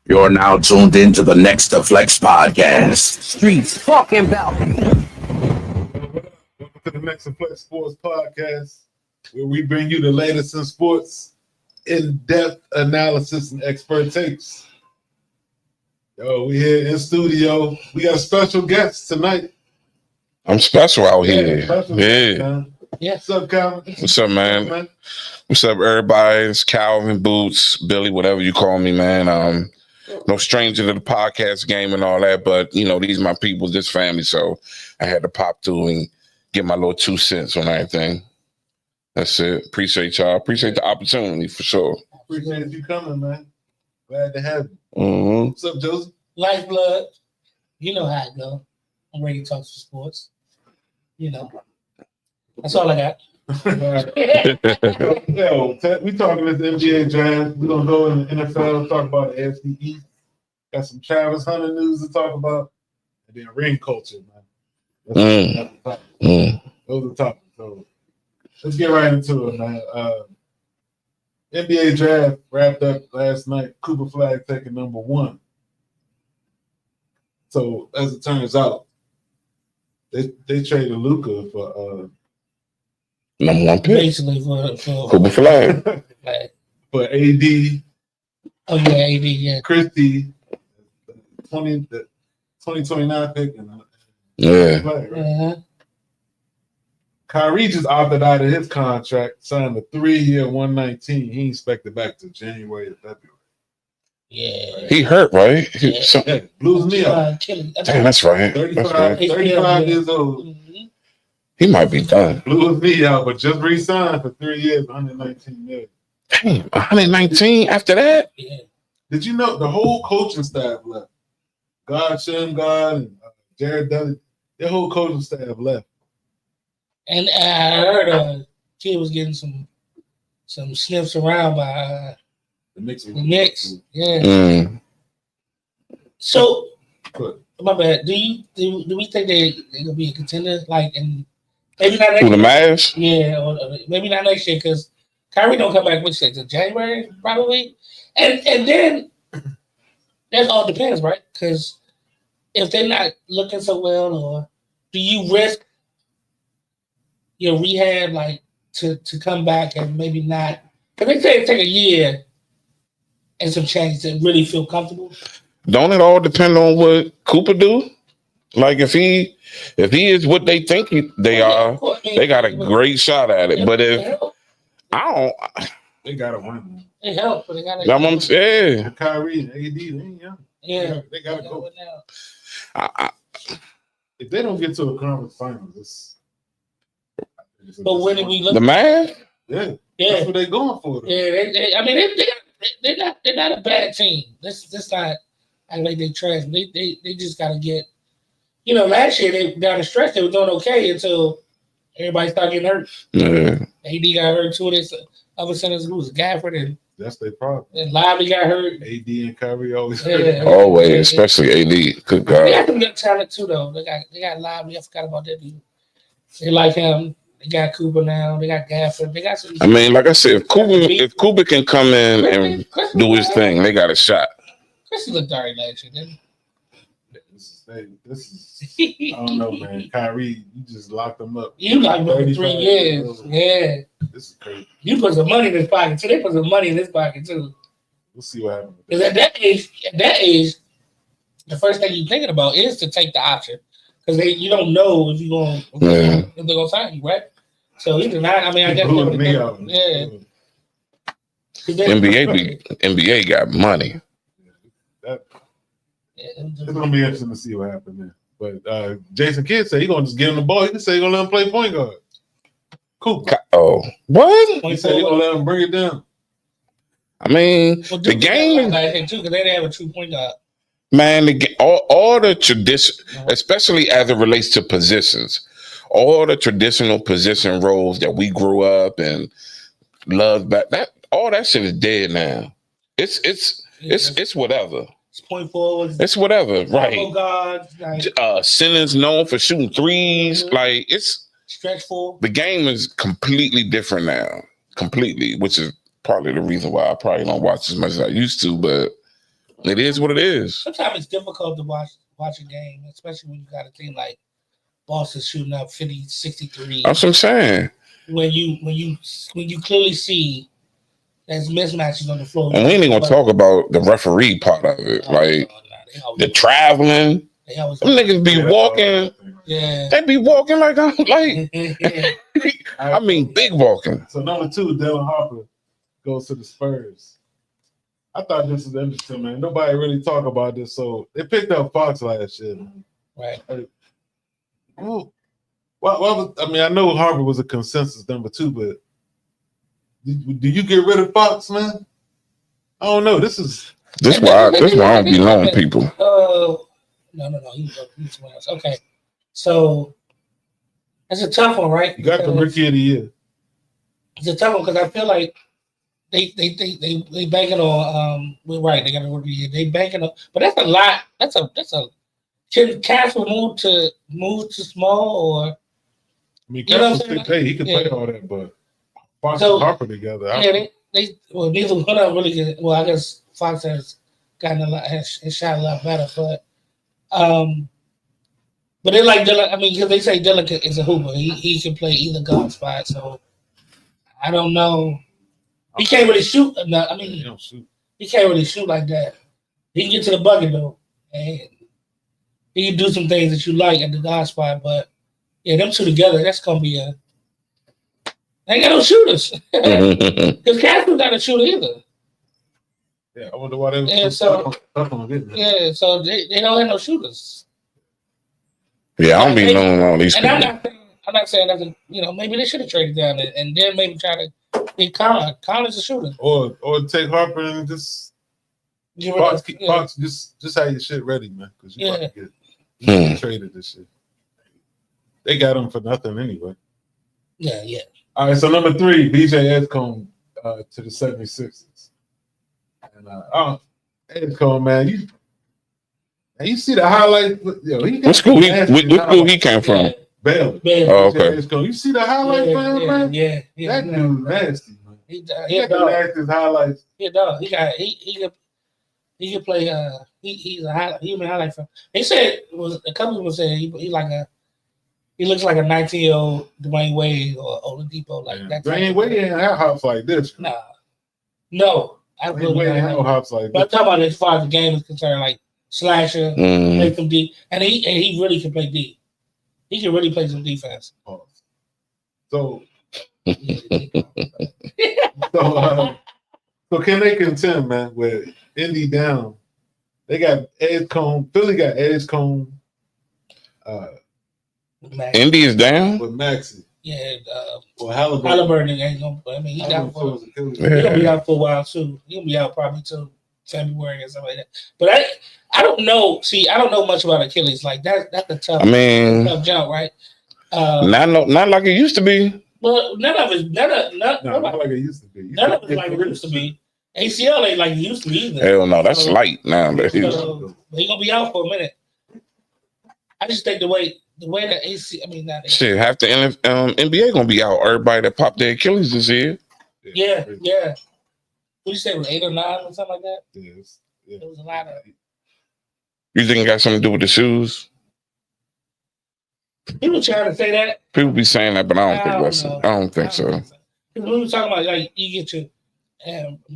You're now tuned into the Next2Flex podcast. Streets talking about. Welcome to the Next2Flex Sportz podcast, where we bring you the latest in sports, in-depth analysis, and expert takes. Yo, we here in studio. We got a special guest tonight. I'm special out here. Yeah. What's up, Calvin? What's up, man? What's up, everybody? It's Calvin, Boots, Billy, whatever you call me, man. No stranger to the podcast game and all that, but you know, these are my people, this family, so I had to pop through and get my little 2 cents on everything. That's it. Appreciate y'all. Appreciate the opportunity for sure. Appreciate you coming, man. Glad to have you. Mm-hmm. What's up, Joseph? Lifeblood. You know how it go. I'm ready to talk to sports. You know. That's all I got. Yo, we talking this NBA draft. We're gonna go in the NFL, talk about the AFC East. Got some Travis Hunter news to talk about, and then ring culture, man. That's those are the topics. So let's get right into it, man. NBA draft wrapped up last night. Cooper Flag taking number 1. So as it turns out, they traded Luka for number 1 pick. Basically for Cooper Flag. for AD. Oh yeah, AD, yeah. Christie, the 2029 pick. And Yeah. Flag, right? Uh-huh. Kyrie just opted out of his contract, signed a 3-year, 119. He expected back to January or February. Yeah. He hurt, right? Yeah, blew his knee out. Damn, that's right. 35 years old. Mm-hmm. He might be done. Blew his knee out, but just re-signed for 3 years, 119 million. Damn, 119 after that? Yeah. Did you know the whole coaching staff left? Shem God, and Jared Dudley, their whole coaching staff left. And I heard kid was getting some sniffs around by The Knicks. Yeah. Mm. So Good. my bad. Do we think they're gonna be a contender? Like, and maybe not next Who, the year? Mavs? Yeah, or maybe not next year because Kyrie don't come back. Which to January probably, and then that all depends, right? Because if they're not looking so well, or do you risk your rehab like to come back and maybe not? Because they say it take a year and some change to really feel comfortable. Don't it all depend on what Cooper do? Like if he is what they think they are, they got a great shot at it. But if I don't, They got to win. it helps, but they got I'm what I'm saying. And Kyrie and AD, they ain't young. Yeah, They got to go. I, If they don't get to a conference finals, But when did we look? the Mavs? Yeah, Yeah, that's what they're going for. Though. yeah. I mean, they're not a bad team. This not like they trash. They just got to get. You know, last year they down the stretch they were doing okay until everybody started getting hurt. Yeah. AD got hurt too. This other centers who was Gafford That's their problem. and Lively got hurt. AD and Kyrie always Yeah. hurt. Always, especially AD. Good They God. got some good talent too, though. They got Lively. I forgot about that dude. They like him. They got Cooper now. They got Gafford. They got some. I mean, like I said, if Cooper can come in and do his thing, they got a shot. Chris looked alright last year, didn't This is he? I don't know, man. Kyrie, you just locked them up. You like him for 3 35 years. Yeah. This is crazy. You put some money in his pocket too. They put some money in his pocket too. We'll see what happens. Because at that age, the first thing you're thinking about is to take the option. Because you don't know if you're going if they're gonna sign you, right? So either not. I mean, I guess Blew me out. yeah. NBA got money. It's gonna be interesting to see what happens there. But Jason Kidd said he's gonna just give him the ball. He can say he's gonna let him play point guard. Cool. Oh, what? He said he's gonna let him bring it down. I mean, the game, too, because they didn't have a true point guard. man. All the tradition, especially as it relates to positions, all the traditional position roles that we grew up and loved back. All that shit is dead now. It's whatever. It's point forwards. It's whatever, right? Guards, like, Simmons known for shooting threes. Like stretch four. the game is completely different now. Completely, which is probably the reason why I probably don't watch as much as I used to, but it is what it is. Sometimes it's difficult to watch a game, especially when you got a team like Boston shooting up 50, 63. That's what I'm saying. When you clearly see there's mismatches on the floor. And we ain't even gonna talk about the referee part of it. Like the traveling. Them niggas be walking. Yeah. They be walking like I'm like I mean big walking. So number 2, Dylan Harper goes to the Spurs. I thought this was interesting, man. Nobody really talk about this. So they picked up Fox last year. Right. Well, I mean, I know Harper was a consensus number 2, but do you get rid of Fox, man? I don't know. This why I don't be knowing people. No. He's somewhere else. Okay. So that's a tough one, right? You got the Rookie of the Year. It's a tough one because I feel like they banking on we're right, they got a Rookie of the Year. They banking on, but that's a lot. That's a can Castle move to small or I mean, Castle's 6'8", he can play all that, but Fox and Harper together. Neither one of them really get, well, I guess Fox has gotten has shot a lot better, but they like Dylan. I mean, because they say Dylan is a hooper. He can play either guard spot. So I don't know. He can't really shoot enough. I mean, he don't shoot. He can't really shoot like that. He can get to the bucket though, and he can do some things that you like at the guard spot. But yeah, them two together, that's gonna be a. They ain't got no shooters because Castle's not a shooter either. Yeah, I wonder why they were tough on getting that. Yeah, so they don't have no shooters. Yeah, I don't be knowing all these people. I'm not saying that, maybe they should have traded down and then maybe try to get Colin. Colin's a shooter. Or take Harper and just Fox, just have your shit ready, man. Because you about to get traded this shit. They got him for nothing anyway. Yeah. All right, so number 3, BJ Edgecombe to the 76ers. And Edgecombe, man, you see the highlight. What school he came from? Baylor. Oh, okay. You see the highlight for him, man? Yeah. That dude nasty, man. He got the nastiest highlights. Yeah, dog. He can play. He's a highlight. He been highlight for. They said a couple people said he looks like a 19-year-old Dwayne Wade or Oladipo, like that. Dwayne Wade ain't have hops like this. Nah, no. Dwayne Wade ain't have hops like this. But I'm talking about as far as the game is concerned, like slasher, play some deep, and he really can play deep. He can really play some defense. So can they contend, man? With Indy down, they got Edgecombe. Philly got Edgecombe. Indy is down with Maxey. Yeah. Well, Halliburton ain't gonna play. I mean, he's gonna be out for a while too. He'll be out probably till February or something like that. But I don't know. See, I don't know much about Achilles. Like that's a tough. Tough jump, right? Not like it used to be. Well, not like it used to be. None of it like it used to be. ACL ain't like it used to be either. Hell no, that's light now. But he gonna be out for a minute. I just think the way that shit, half the NBA gonna be out. Everybody that popped their Achilles this year. Yeah. What you say it was 8 or 9 or something like that? Yes. It was a lot of. You think it got something to do with the shoes? People trying to say that. People be saying that, but I don't think so. Because we were talking about like you get your,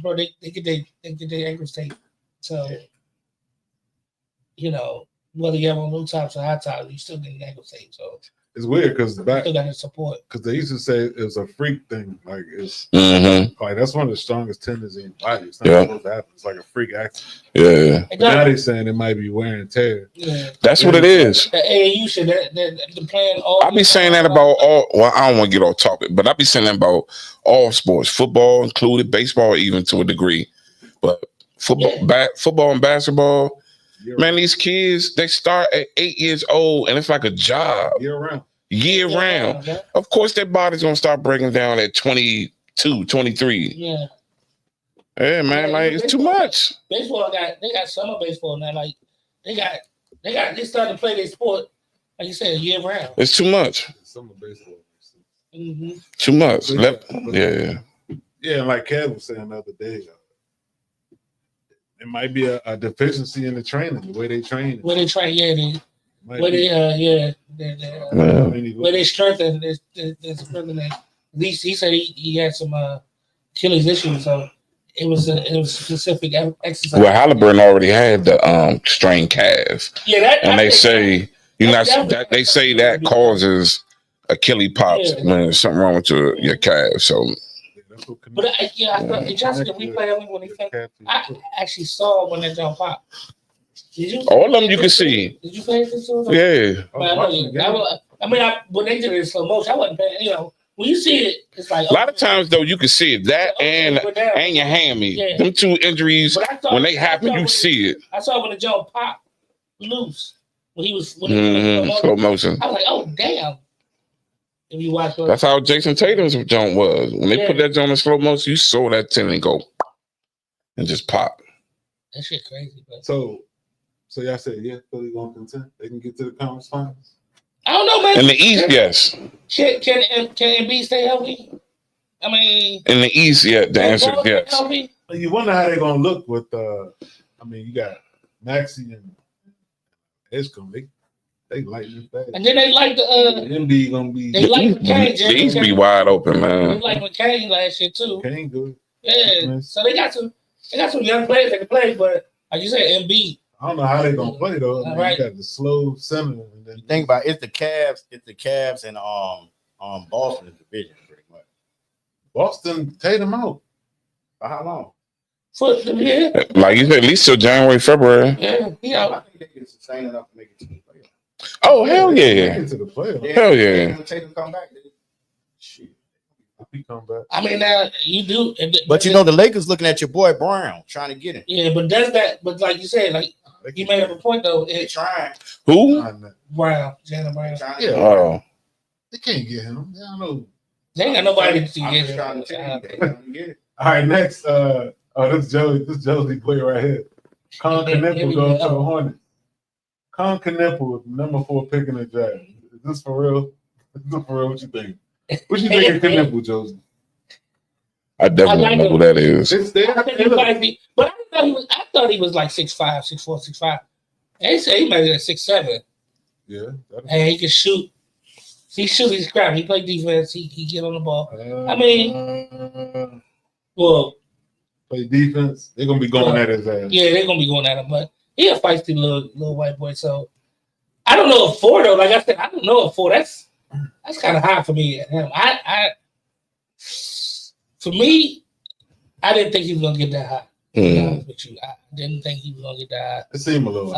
bro, they get their ankles taped. So, whether you have on low tops or high tops, you still get ankle taped. So it's weird because still got the support. Because they used to say it's a freak thing. Like it's like that's one of the strongest tendons in your body. It's not supposed to happen. It's like a freak accident. Yeah. But now they're saying it might be wear and tear. Yeah. That's what it is. The AAU shit, the plan. I be saying that about all. Well, I don't want to get off topic, but I be saying that about all sports, football included, baseball even to a degree, but football and basketball. Man, these kids, they start at 8 years old and it's like a job. Year round. Yeah. Of course, their body's going to start breaking down at 22, 23. Yeah. Yeah, man, like it's too much. Baseball they got summer baseball now. Like they started to play their sport, like you said, year round. It's too much. Summer baseball. Mm-hmm. Too much. Yeah. Yeah, and like Kev was saying the other day, it might be a deficiency in the training, the way they train. Where they train, yeah, where they strengthen this strengthening. At least he said he had some Achilles issues, so it was specific exercise. Well, Halliburton already had the strained calf. Yeah, and they say they say that causes Achilles pops when there's something wrong with your calf. So, but I thought Johnson the replay of it when he said I actually saw when that jump pop. Did you? All of them you can see. Did you pay attention? Yeah. When they did it in slow motion, I wasn't paying. You know, when you see it, it's like a lot of times though you can see it and your hammy. Yeah. Them two injuries when they happen, you see it. I saw when the jump popped loose when he was slow motion. I was like, oh damn. If you watch that's how Jason Tatum's jump was. When they put that jump in slow motion, you saw that tendon go and just pop. That shit crazy, bro. So y'all said, Philly gonna contend. They can get to the conference finals. I don't know, man. In the East, yes. Can Embiid stay healthy? I mean, in the East, yeah. The answer is yes. Healthy? You wonder how they're gonna look with. You got Maxey and Escom. They like this bad. And then they like the Embiid gonna be. They like McCain. The East be wide open, man. They like McCain last year too. McCain good. Yeah. So they got some young players that can play, but like you said, Embiid. I don't know how they gonna play though. You got the slow center. And then you think about it's the Cavs and Boston's division pretty much. Boston Tatum out. For how long? Like you said, at least till January, February. Yeah. I think they can sustain enough to make it to the playoffs. Oh hell yeah! Into the playoffs. Hell yeah! When Tatum come back, shit. He come back. I mean, now you do, but you know the Lakers looking at your boy Brown trying to get him. Yeah, but does that? But like you said, like you made up a point though. They trying. Who? Brown, Jalen Brown. Yeah. Oh. They can't get him. I don't know. They ain't got nobody to get him. All right, next. This Josie play right here. Con Knippel goes to the Hornets. Con Knippel, number 4 pick in the draft. Is this for real? What you think? What you think of Knippel, Josie? I definitely know who that is. I thought he was like 6'5", 6'4", 6'5". They say he might be like 6'7". Yeah. And he can shoot. He shoot his crap. He play defense. He get on the ball. I mean, play defense. They're gonna be going at his ass. Yeah, they're gonna be going at him. But he a feisty little white boy. So I don't know if 4 though. Like I said, I don't know if 4. That's kind of high for me. For me, I didn't think he was gonna get that high. To be honest with you, I didn't think he was gonna get that high. It seemed a little.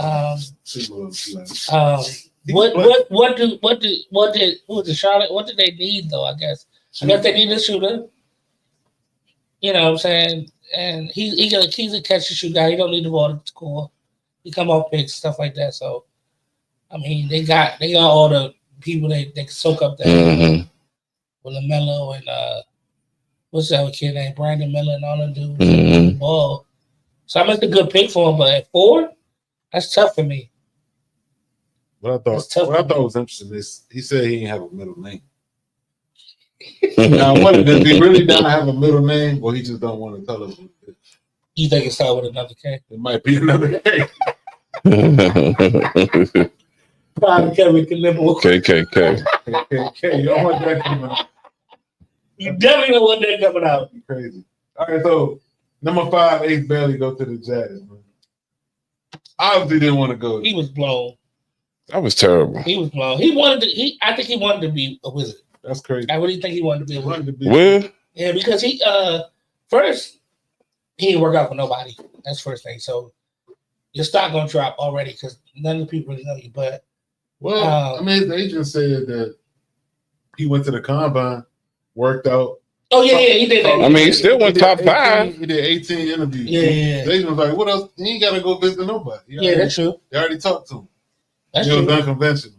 What did Charlotte? What did they need though? I guess they need a shooter. You know what I'm saying? And he's a catch and shoot guy. He don't need the ball to score. He come off picks, stuff like that. So I mean, they got all the people they can soak up that with LaMelo and what's that kid named Brandon Miller and all them dudes ball. So I made a good pick for him, but at 4, that's tough for me. What I thought was interesting is he said he didn't have a middle name. Now, does he really don't have a middle name, or he just don't want to tell us? You think it started with another K? It might be another K. Probably Kevin Knippel. KKK. KKK. You don't want that coming out. You definitely don't want that coming out. Crazy. All right, so number 5, Ace Bailey go to the Jazz. Man. Obviously didn't want to go. He was blown. That was terrible. He was blown. I think he wanted to be a Wizard. That's crazy. I really think he wanted to be a Wizard. Where? Yeah, because he first he didn't work out for nobody. That's the first thing. So your stock gonna drop already because none of the people really know you. But his agent said that he went to the combine, worked out. Oh yeah, he did that. I mean, he still went top 5. He did 18 interviews. Yeah. The agent was like, "What else? He ain't gotta go visit nobody." That's true. They already talked to him. That's true. It was unconventional.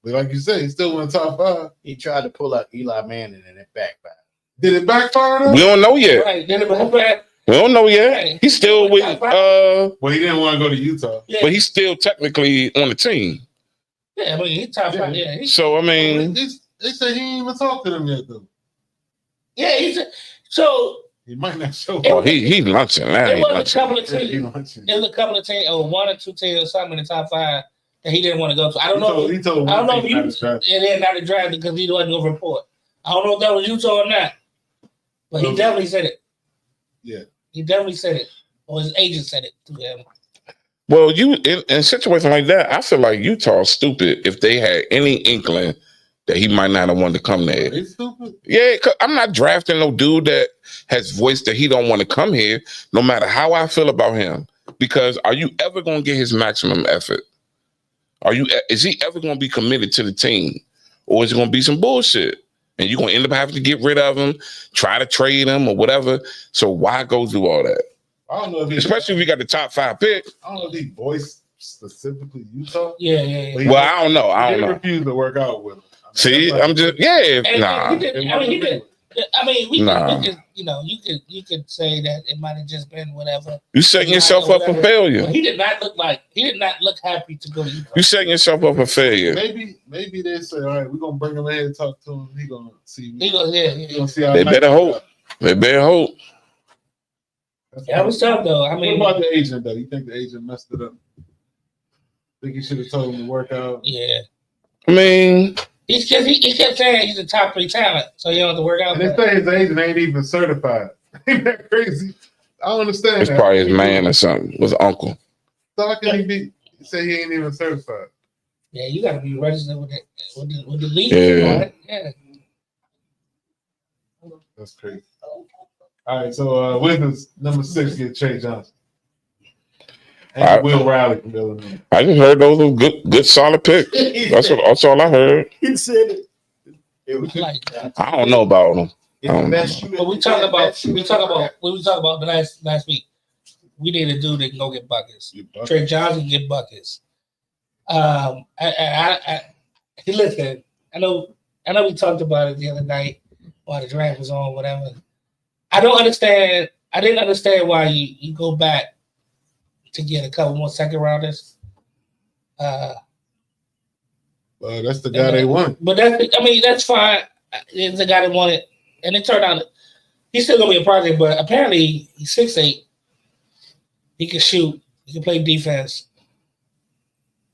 But like you said, he still went top 5. He tried to pull out Eli Manning and it backfired. Did it backfire though? We don't know yet. Right. Then it backfired. We don't know yet. He's still with Well, he didn't want to go to Utah. Yeah. But he's still technically on the team. Yeah, I mean he's top 5. Yeah. So I mean they said he ain't even talked to them yet though. Yeah, so He might not show up. Oh, he's lunching. Now There he's was a lunching. couple of teams. There was a couple of teams, or 1 or 2 teams or something in the top 5 that he didn't want to go to. I don't know. He told I don't know if you. and then not to draft because he wasn't going to report. I don't know if that was Utah or not, but he definitely said it. Yeah, he definitely said it, or his agent said it to him. Well, in a situation like that, I feel like Utah's stupid if they had any inkling that he might not have wanted to come there. He's stupid. Yeah, 'cause I'm not drafting no dude that has voiced that he don't want to come here, no matter how I feel about him. Because are you ever going to get his maximum effort? Is he ever going to be committed to the team, or is it going to be some bullshit? And you're going to end up having to get rid of him, try to trade him, or whatever. So why go through all that? I don't know if especially if you got the top 5 pick. I don't know if he voiced specifically Utah. Yeah. Well, I don't know. He refused to work out with him. See, I'm just nah. You could say that it might have just been whatever. You setting yourself up for failure. He did not look happy to go to Utah. You setting yourself up for failure. Maybe they say, all right, we're gonna bring him in and talk to him. He gonna see. He gonna see how they better hope. They better hope. That was tough though. I mean, what about the agent though? You think the agent messed it up? Think he should have told him to work out? Yeah. I mean, he kept saying he's a top 3 talent, so you don't have to work out. And they say his agent ain't even certified. Ain't that crazy? I don't understand. It's probably his man or something. Was uncle. So how can he be? He say he ain't even certified. Yeah, you got to be registered with the league. Yeah. Right? Yeah. That's crazy. All right, so Wizards number 6 get Trey Johnson. And Will Riley from Illinois. I just heard those were good solid picks. That's all I heard. He said it was like I don't know about them. But we talk about the last week. We need a dude that can go get buckets. Trey Johnson get buckets. Listen, I know we talked about it the other night while the draft was on, whatever. I don't understand. I didn't understand why you go back to get a couple more second rounders. Well, that's the guy they want. But that's fine. It's the guy they wanted, and it turned out he's still gonna be a project. But apparently he's 6'8". He can shoot. He can play defense.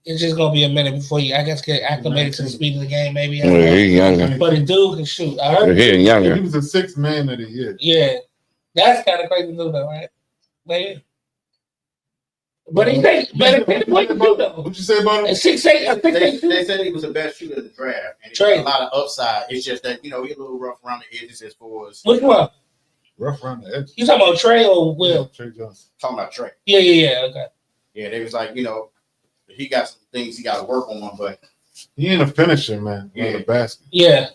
It's just gonna be a minute before you, I guess, get acclimated to the speed of the game. Maybe. Yeah, he's younger. But the dude can shoot. I heard. He's younger. He was a 6th man of the year. Yeah, that's kind of crazy to do, though, right? But he think, what you say about him? 6'8". They said he was the best shooter in the draft, and he had a lot of upside. It's just that he's a little rough around the edges as far as which one? Rough around the edges. You talking about Trey or Will? Trey Johnson. Talking about Trey. Yeah. Okay. Yeah, they was like, he got some things he got to work on, but he ain't a finisher, man. Yeah, the basket. Yeah.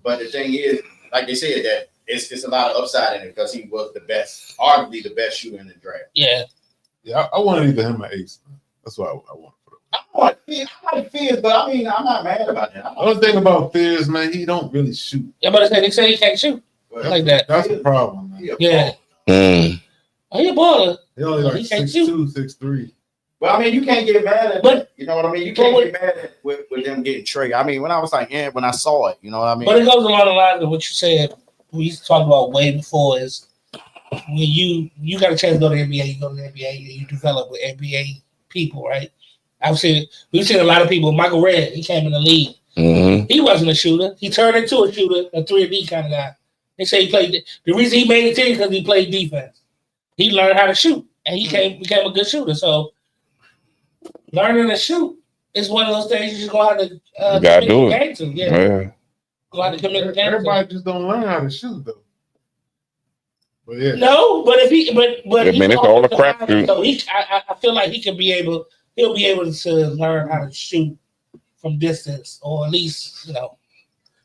But the thing is, like they said, that it's a lot of upside in it because he was arguably the best shooter in the draft. Yeah. Yeah, I wanted either him or Ace. That's what I want. I like Fears, but I'm not mad about that. The only thing about Fears, man, he don't really shoot. Yeah, but they say he can't shoot like that. That's the problem, man. Yeah. Oh, he a baller. He only like 6'2", 6'3". Well, I mean, you can't get mad at it. You know what I mean? You can't get mad at with them getting Trey. I mean, when I was like, when I saw it, you know what I mean? But it goes along the lines of what you said. We used to talk about way before is when you got a chance to go to the NBA, you go to the NBA and you develop with NBA people, right? We've seen a lot of people. Michael Redd, he came in the league. Mm-hmm. He wasn't a shooter. He turned into a shooter, a 3-and-D kind of guy. They say he played. The reason he made the team because he played defense. He learned how to shoot, and he became a good shooter. So learning to shoot is one of those things you just gonna have to you gotta do it. Yeah. Go out to commit the game. Everybody just don't learn how to shoot though. But yeah. No, but if he, but I mean, it's all a crap shoot. So I feel like he'll be able to learn how to shoot from distance, or at least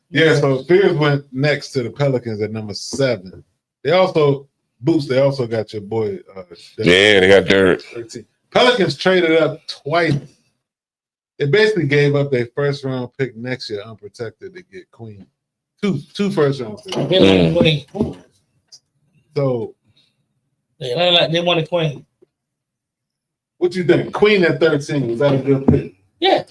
Yeah, so Fears went next to the Pelicans at number 7. They also got your boy. They got Dirk. 13. Pelicans traded up twice. They basically gave up their first round pick next year unprotected to get Queen. Two first round picks. So they wanted Queen. What you think? Queen at 13, was that a good pick? Yeah.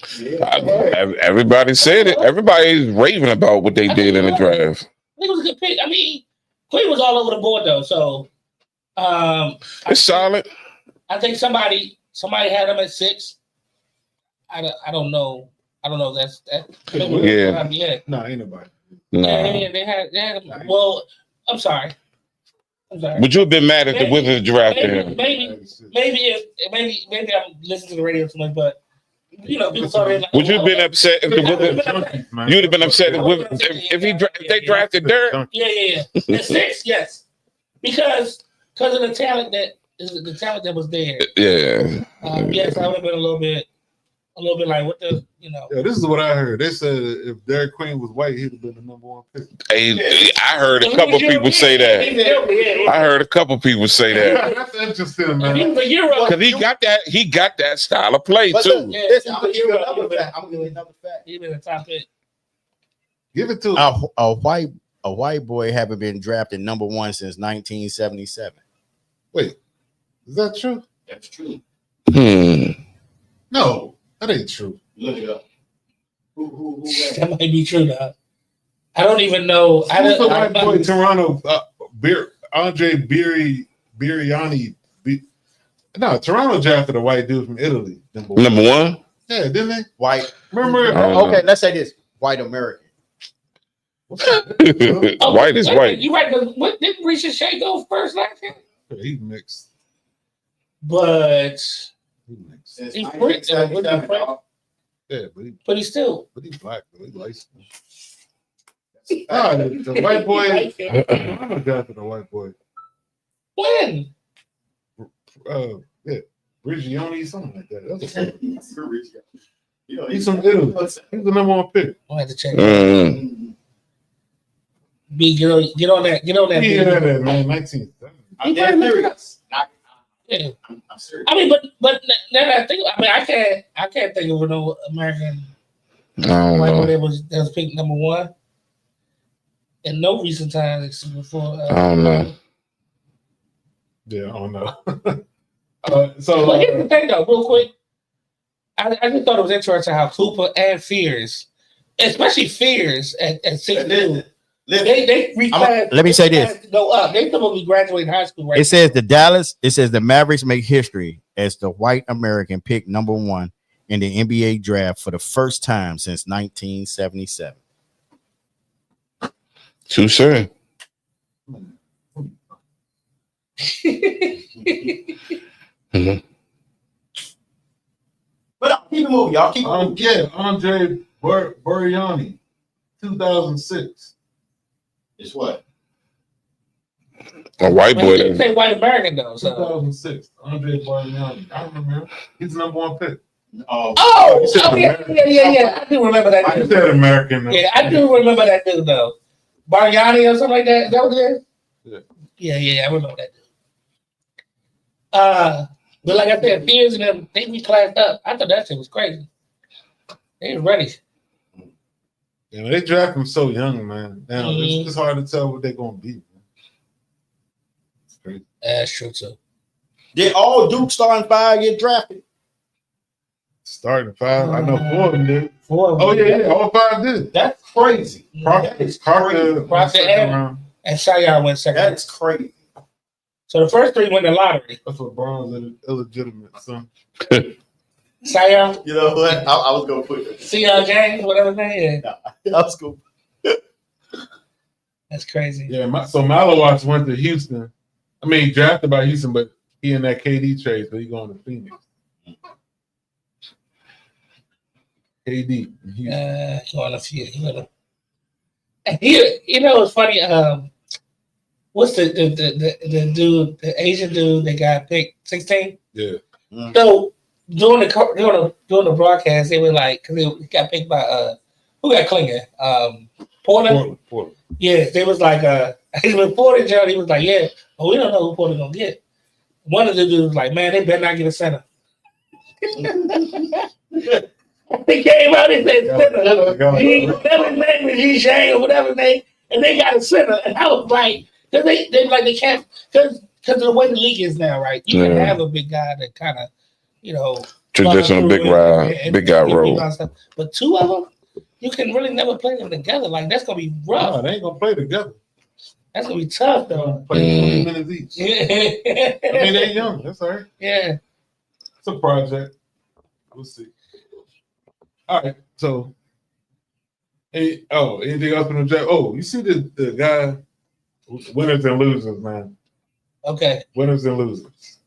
Everybody said it. Everybody's raving about what they did in the draft. I think it was a good pick. I mean, Queen was all over the board though. So it's solid. I think somebody had him at 6. I don't know. I don't know. That's that. Yeah. No, ain't nobody. No. Yeah, they had him. Well, I'm sorry. Would you have been mad if the Wizards drafted him? Maybe I'm listening to the radio too much, but people saw it. Like, would you have been upset if the Wizards? You'd have been upset if they drafted Dirk. Yeah. At 6, yes, because of the talent that was there. Yeah. Yes, I would have been a little bit like, what the, Yeah, this is what I heard. They said if Derek Queen was white, he'd have been the #1 pick. Hey, I heard a couple people say that. I heard a couple people say that. That's interesting, man. Because he got that style of play too. Listen, I'm gonna give you another fact. He been a top pick. Give it to him. A white boy haven't been drafted #1 since 1977. Wait, is that true? That's true. No, that ain't true. Look it up. Who That might be true, though. I don't even know. Who's the white boy Toronto? Andre Biriani. No, Toronto drafted a white dude from Italy. #1? Yeah, didn't they? White. Remember? Okay, let's say this. White American. White is white. You right? What didn't Risha Shea go first last year? He's mixed. But He's mixed. Yeah, but he's still. But he's black. Though. He's light. The white boy. I'm drafted a white boy. When? Yeah, Brigioni, something like that. That's a He's from Italy. He's the #1 pick. I'll have to check. B, get on that. Yeah, that man. 19. I'm dead serious. Yeah. I'm serious. I mean, but now that I think, I can't think of no American white boy that was picked #1 in no recent times before. I don't know. Yeah, I don't know. But here's the thing, though, real quick. I just thought it was interesting how Cooper and Fears, especially Fears at 6'2", they reclassed. Let me say this. Go up. They supposed to be graduating high school right It says the Mavericks make history as the white American picked #1 in the NBA draft for the first time since 1977. Too soon. But keep it moving, y'all. Keep moving. Yeah, Andre Biriani, 2006. It's what? A white boy. They say white American though. So. 2006. Andre Biriani. I remember. He's the #1 pick. Yeah. I do remember that. I said American. Though. Yeah, I do remember that dude though. Biriani or something like that. Is that what it is? Yeah. I remember that dude. But like I said, Fears and them, they reclassed up. I thought that shit was crazy. They was ready. Yeah, they draft them so young, man. Now it's hard to tell what they're gonna be. Man. It's crazy. That's true too. Did all Duke starting 5 get drafted? Starting 5, I know 4 of them did. 4 of them. Oh yeah, all 5 did. That's crazy. Proctor and Shia went second. That's crazy. So the first 3 went the lottery. That's what Brown's illegitimate son. Shia. You know what? I was gonna put it. C.L. James, whatever his name. That was cool. That's crazy. Yeah, so Malowatz went to Houston. I mean, drafted by Houston, but he in that KD trade, so he going to Phoenix. KD. Going a few. You know, it's funny. What's the dude, the Asian dude that got picked 16? Yeah. So during the broadcast, they were like, because he got picked by who got Klinger? Porter. Yeah, they was like when Porter joined, he was like, yeah, but we don't know who Porter gonna get. One of the dudes was like, man, they better not get a center. They came out and said center. Whatever his name is, Yi Shang or whatever his name, and they got a center. And I was like, because they can't, because of the way the league is now, right? You can have a big guy that kind of, traditional big guy role. But 2 of them, you can really never play them together. Like, that's gonna be rough. No, they ain't gonna play together. That's gonna be tough though. Play 20 minutes each. Yeah. I mean, they're young. That's all right. Yeah. It's a project. We'll see. All right. So, anything else in the draft? Oh, you see the guy, winners and losers, man. Okay. Winners and losers.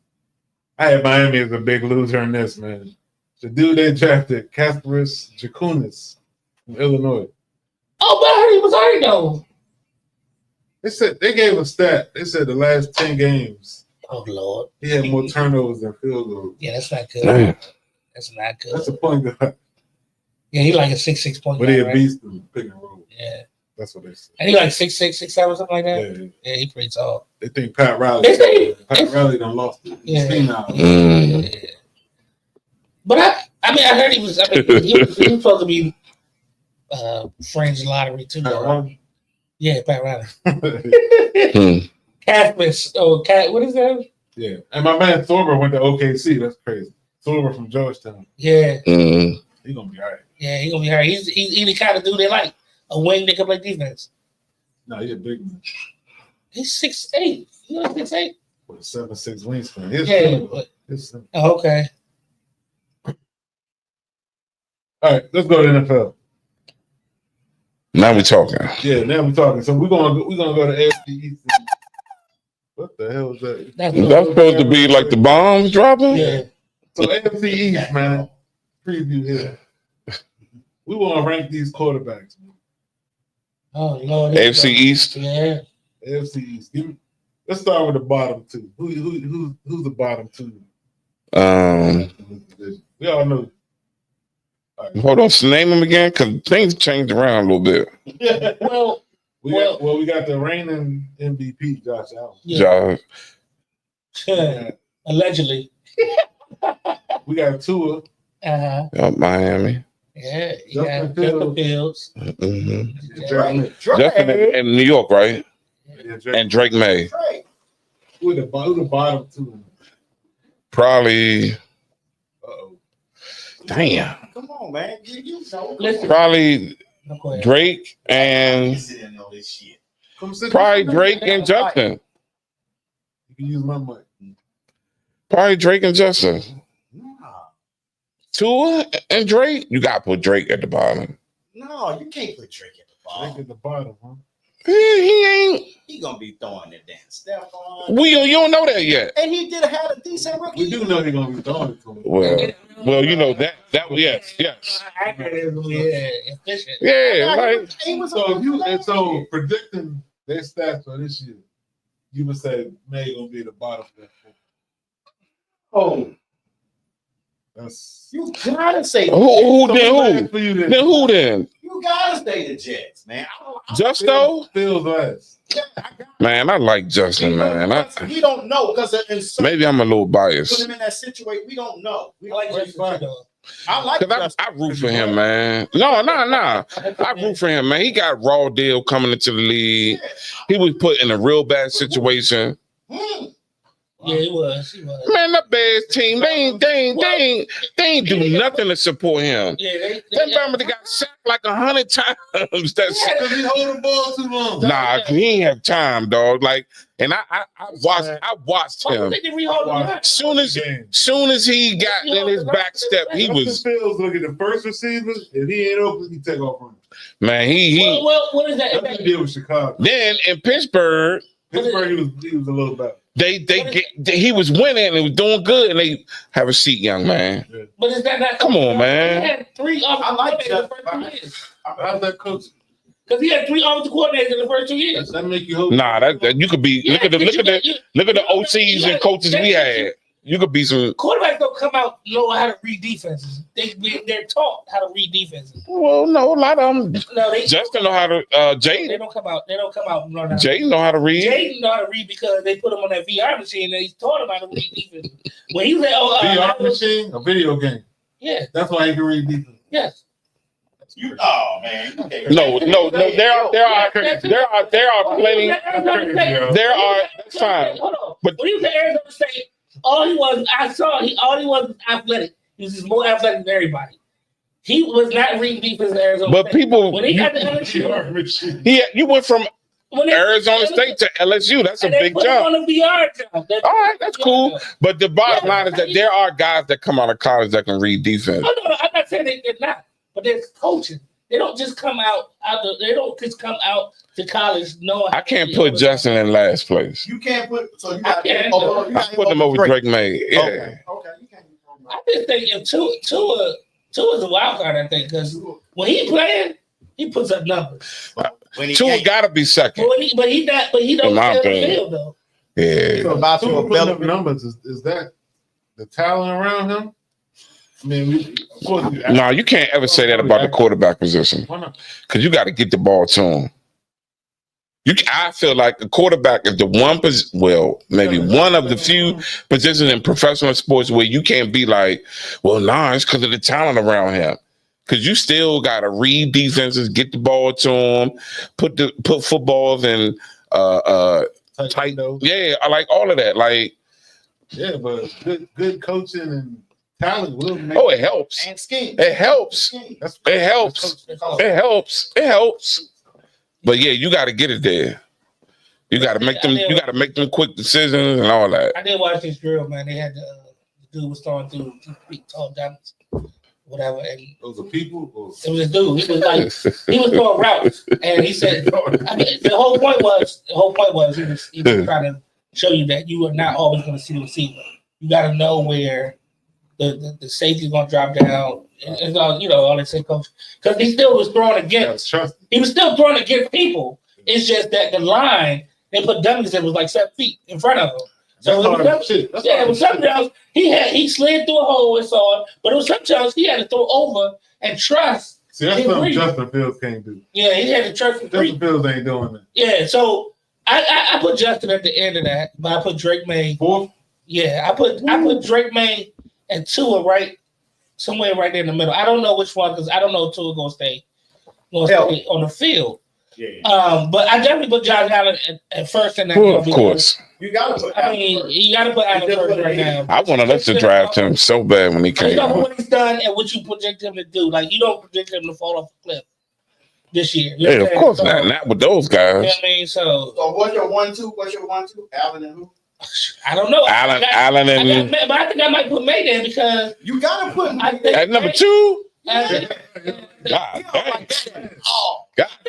I had Miami as a big loser in this, man. The dude they drafted, Kasparis Jakunis from Illinois. Oh, but I heard he was hurt though. They said they gave a stat. They said the last 10 games, Oh Lord. he had more turnovers than field goals. Yeah, that's not good. Damn. That's not good. That's a point guard. Yeah, he like a 6'6" point But guard, he a right? beast in pick and roll. Yeah. That's what they said. And he like 6'6", 6'7", something like that. Yeah. Yeah, he pretty tall. They think Pat Riley. They say- Pat Riley done lost it. Yeah. Mm. Yeah. But I mean, I heard he was he was supposed to be fringe lottery too. Pat Though. Riley. Yeah, Pat Riley. Hmm. Caspis. Oh, what is that? Yeah. And my man Thorber went to OKC. That's crazy. Thorber from Georgetown. Yeah, Mm. He gonna be all right. yeah, he gonna be hurt. He's the kind of dude they like, a wing that can play defense. No, he a big man He's 6'8". You know 6'8"? with a 7'6" wingspan. He's Yeah. similar. But, He's similar. oh, okay. All right, let's go to NFL. Now we talking. Yeah, now we're talking. So we're gonna go to AFC East. What the hell is that? That's Is that supposed to be like the bombs dropping? yeah. So AFC East, man. Preview here. We want to rank these quarterbacks. Man. Oh Lord. AFC East. Yeah. AFC East. Let's start with the bottom two. Who's the bottom two? We all know. All right. Hold on, name them again, because things changed around a little bit. Well, we got the reigning MVP, Josh Allen. yeah. Josh. Allegedly. We got Tua. Uh-huh. Miami. Yeah. You Justin got Justin Fields. Mm-hmm. Drake. Justin in New York, right? Yeah, Drake. And Drake May. Who the bottom two? Probably. Uh-oh. Damn. Come on, man. You know. Listen. Probably No, go ahead. Drake and Didn't know this shit. Come sit probably down. Drake and Justin. You can use my mic. Probably Drake and Justin. Nah. Tua and Drake. You gotta put Drake at the bottom. No, you can't put Drake at the Drake bottom. at the bottom, huh? He ain't. He gonna be throwing it down. Stephon. You don't know that yet. And he did have a decent rookie. We do know he's gonna be throwing it to him. Well, you know that yes. Accurate is efficient. Yeah, like He was So predicting their stats for this year, you would say May gonna be the bottom of that. Oh, That's you gotta say who So then last who? for you Then who then? You gotta say the Jets, man. Justo? Feels last. Man, I like Justin, man. We don't know because in some Maybe I'm a little put biased. him in that situation. We don't know. We I like don't Justin too, though. I like Cause Justin. I root for him, man. No. I root for him, man. He got raw deal coming into the league. He was put in a real bad situation. Yeah, he was. Man, that Bears team, they ain't do nothing to support him. Yeah, That Bama got sacked like 100 times. That's Because he hold the ball too long. nah, he ain't have time, dog. Like, and I watched him. They didn't rehold him. Soon as he got in his back step, he was Fields look at the first receiver. If he ain't open, he take off on him. man. He Well, what is that? That's what he did with Chicago. then in Pittsburgh. Pittsburgh, he was a little better. He was winning and he was doing good, and they have a seat, young man. But is that not? Come on, man. He had 3 offensive like coordinators in the first 2 years. How's that coach? Because he had 3 offensive coordinators in the first 2 years. Does that make you hope? Nah, that you could be. Look at the OCs and coaches we had. You could be some. Quarterbacks don't come out know how to read defenses. They're taught how to read defenses. Well, no, a lot of them. No, they Justin know how to. They Jaden don't come out. They don't come out and learn how. Jaden know how to read. Jaden know how to read because they put him on that VR machine and he taught him how to read defense. When he said, VR machine, a video game. yeah, That's why he can read defense. yes. Man. Okay. No. There are plenty. There are. That's fine. Hold on. But- But when he was at Arizona State, all he was athletic. He was just more athletic than everybody. He was not reading defense in Arizona But State. people, When he got to VR LSU, machine. you went from Arizona State to LSU. That's a big jump. On a VR job. All right, that's cool. But the bottom line is that there are guys that come out of college that can read defense. Oh, no, I'm not saying they're not, but they're coaching. They don't just come out. They don't just come out to college knowing. I can't put Justin in last place. You can't put. So you I can. I put him over Drake May. Yeah. Okay. You can't. I just think if Tua is a wild card, I think, because when he playing, he puts up numbers. Tua got to be second. But he don't play the field though. Yeah. So about Tua putting up numbers, is that the talent around him? I mean, of course. No, you can't ever say that about the quarterback position. Why not? Because you got to get the ball to him. I feel like the quarterback is the maybe one of the few positions in professional sports where you can't be like, well, nah, it's because of the talent around him. Because you still got to read defenses, get the ball to them, put footballs in tight. Yeah, I like all of that. Like, yeah, but good coaching and talent will make. Oh, it helps. And scheme. It helps. It helps. It helps. It helps. But yeah, you got to get it there. You got to make them. You got to make them quick decisions and all that. I did watch this drill, man. They had the dude was throwing through 2 feet tall diamonds, whatever. And those are people. it was a dude. He was throwing routes, and he said, the whole point was he was trying to show you that you are not always going to see the receiver. You got to know where the safety's going to drop down. And all, all that same coach. Because he still was throwing against. He was still throwing against people. It's just that the line, they put dummies that was like 7 feet in front of him. So it was something else. He slid through a hole and saw it, but it was something else he had to throw over and trust. See, that's something Justin Fields can't do. Yeah, he had to trust. Justin Fields ain't doing that. Yeah, so I put Justin at the end of that, but I put Drake May. Fourth? Yeah, I put Drake May and Tua somewhere right there in the middle. I don't know which one because I don't know if Tua gonna stay on the field. Yeah. But I definitely put Josh Allen at first in that. Well, of course. You got to put. You got to put Allen first right now. I wanted us to draft him so bad when he came. You know what he's done and what you project him to do. Like you don't project him to fall off a cliff this year. Yeah, of course not. Not with those guys. You know what I mean? So what's your 1-2? What's your 1-2? Allen and who? I don't know. Allen and but I think I might put May there because you gotta put at number 2. God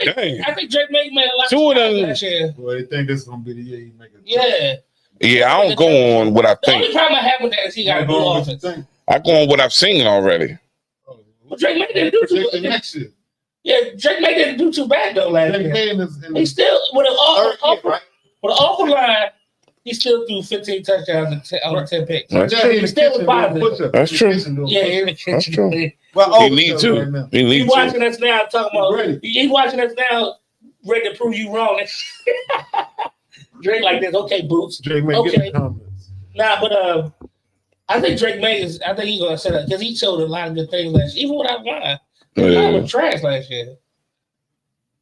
dang. I think Drake made a lot 2 of them. last year. Well, they think this is gonna be the year he make it. Yeah. Yeah, I don't go on what I The only think. problem I have with that is he got a good offense. I go on what I've seen already. But Drake May didn't do too bad. Next year. Yeah, Drake May didn't do too bad though last Drake year. May in He still with an right? awful line. He still threw 15 touchdowns on 10 picks. That's Yeah, true. he still positive. That's true. Yeah, in the kitchen. That's true. Well, He need to. He He need watching to. us now talking about. He watching us now, ready to prove you wrong. Drake like this. Okay, Boots. Drake May Okay. get the comments. Nah, but I think Drake May is. I think he's gonna set up because he showed a lot of good things last year, even without line. The line was trash last year.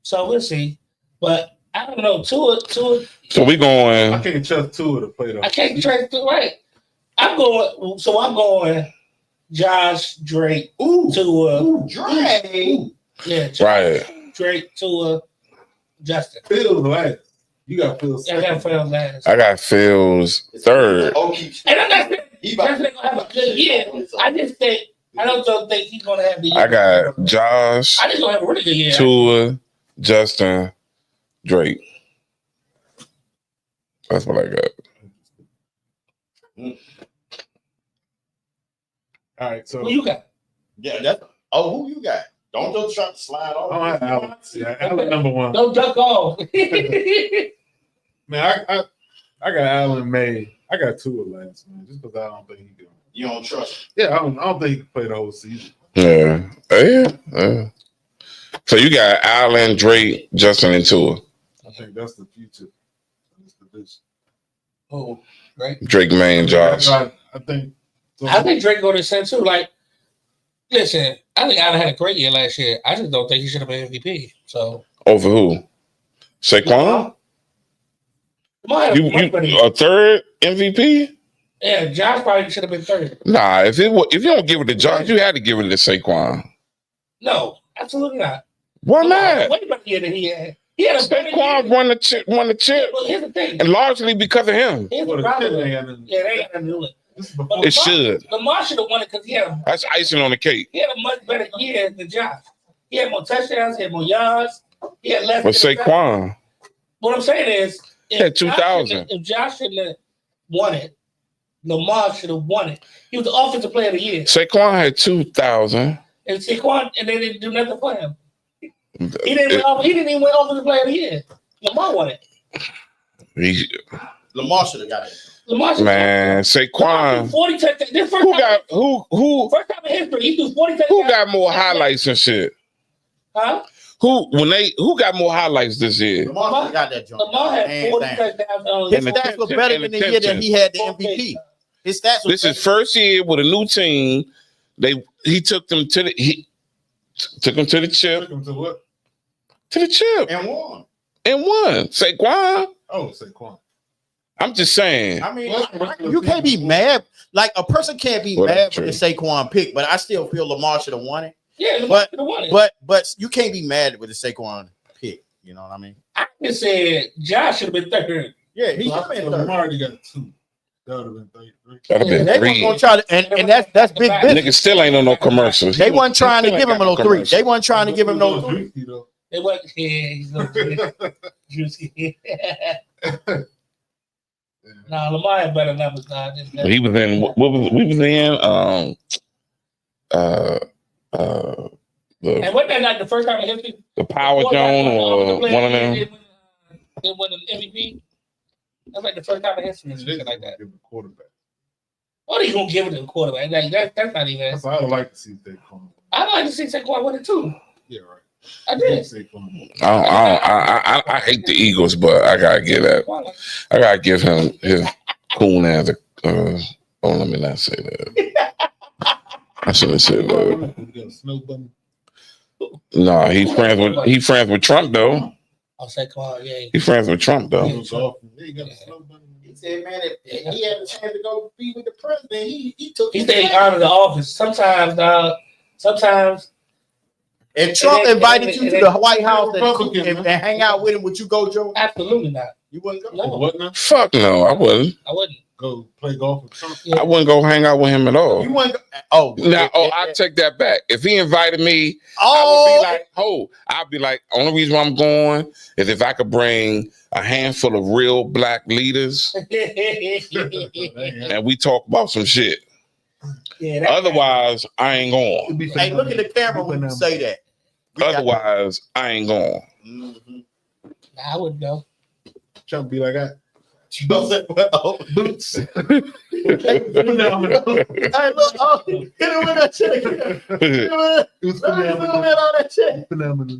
So we'll see. But I don't know. Tua. So we going. I can't trust Tua to play though. I can't trust Tua. Right. I'm going. Josh, Drake, Tua. Drake. Yeah. Josh, Right. Drake, Tua, Justin. Fields last. You got Fields. I got Fields last. I got Fields 3rd. And I'm not saying Justin gonna have a good year. I don't think he's gonna have the year. I got Josh, I just gonna have a really good year. Tua, Justin, Drake. That's what I got. All right, so Who you got? Yeah, that's. Oh, who you got? Don't just try to slide off. I don't have Allen. Yeah, Allen number 1. Don't duck off. Man, I got Allen May. I got Tua last, man, just because I don't think he can. You don't trust. Yeah, I don't think he can play the whole season. Yeah. So you got Allen, Drake, Justin, and Tua. I think that's the future of this division. Oh, right. Drake, May, and Josh. I think. I think Drake going to send too. Like, listen, I think Allen had a great year last year. I just don't think he should have been MVP. So Over who? Saquon? Lamar had You a 3rd MVP? yeah, Josh probably should have been 3rd. Nah, if you don't give it to Josh, you had to give it to Saquon. No, absolutely not. Why not? Way better year than he had. He had a better Saquon year. won the chip, Well, here's the thing. and largely because of him. Here's Well, the the problem. kid ain't got nothing. Yeah, they ain't got to do it. This is before. It should. Lamar should have won it because That's icing on the cake. he had a much better year than Josh. He had more touchdowns, he had more yards, he had less. But Saquon, What I'm saying is, Yeah, 2000. If Josh shouldn't have won it, Lamar should have won it. He was the offensive player of the year. Saquon had 2,000. And Saquon, and they didn't do nothing for him. He didn't even win offensive player of the year. Lamar won it. Lamar should have got it. Lamar should Man, Saquon. 40 touchdowns. This first Who time, got first time in history, he threw 40 touchdowns. who got more highlights and shit? Huh? Who got more highlights this year? Lamar should have got that joint. Lamar had Hands 40 down. touchdowns on His And stats were better than the year that he had the MVP. His stats. This is first year with a new team. He took them to the took them to the chip. Took him to what? To the chip And won. and won. Saquon. Oh, Saquon. I'm just saying. I mean, Well, you can't be mad. Like a person can't be Well, mad that's with the true. Saquon pick, but I still feel Lamar should have won it. Yeah, Lamar But- should have won it. But you can't be mad with the Saquon pick. You know what I mean? I just said Josh should have been third. Yeah, he So should have been Lamar third. already got 2. That would have been 33. That'd have been They three. weren't gonna try to, and that's big business. Nigga still ain't on no commercials. They wasn't trying to Still ain't give him got no three. commercials. They wasn't trying to give him no three. Juicy, though. It wasn't. Yeah, he's no juicy. No, Lamar had better numbers. Nah, He was in what was we was in and wasn't that like the first time in history? the Power Zone or one of them. They won an MVP. That's like the first time in history, They something like that. give him a quarterback. What are you gonna give it to the quarterback? Like that's not even. That's what I'd like to see Saquon. I'd like to see Saquon win it too. Yeah, right. I did. Saquon. I hate the Eagles, but I gotta give that. I gotta give him his cool as a. Let me not say that. I shouldn't say that. We got a snow bunny. No, he's friends with Trump though. I'll say, come on, yeah. He's friends with Trump though. He got a snow bunny. He said, man, if he had a chance to go be with the president, he took He it. stayed out of the office. Sometimes, dog. Sometimes. If Trump And then- invited and you then- to the White House Republican, and hang out with him, would you go, Joe? Absolutely not. You wouldn't go. No, What now? Fuck no, I wouldn't. I wouldn't. Go play golf with Trump. Yeah. I wouldn't go hang out with him at all. You wouldn't go. I take that back. If he invited me, Oh, I'd be like, only reason why I'm going is if I could bring a handful of real black leaders and we talk about some shit. Yeah, that- Otherwise, I ain't going. hey, look at the camera when you say that. Otherwise, I ain't going. Mhm. I wouldn't go. Trump be like, boots. Phenomenal. Hey, look, hit him with that check. Hit him with It was let me film phenomenal. that on that check. Phenomenal.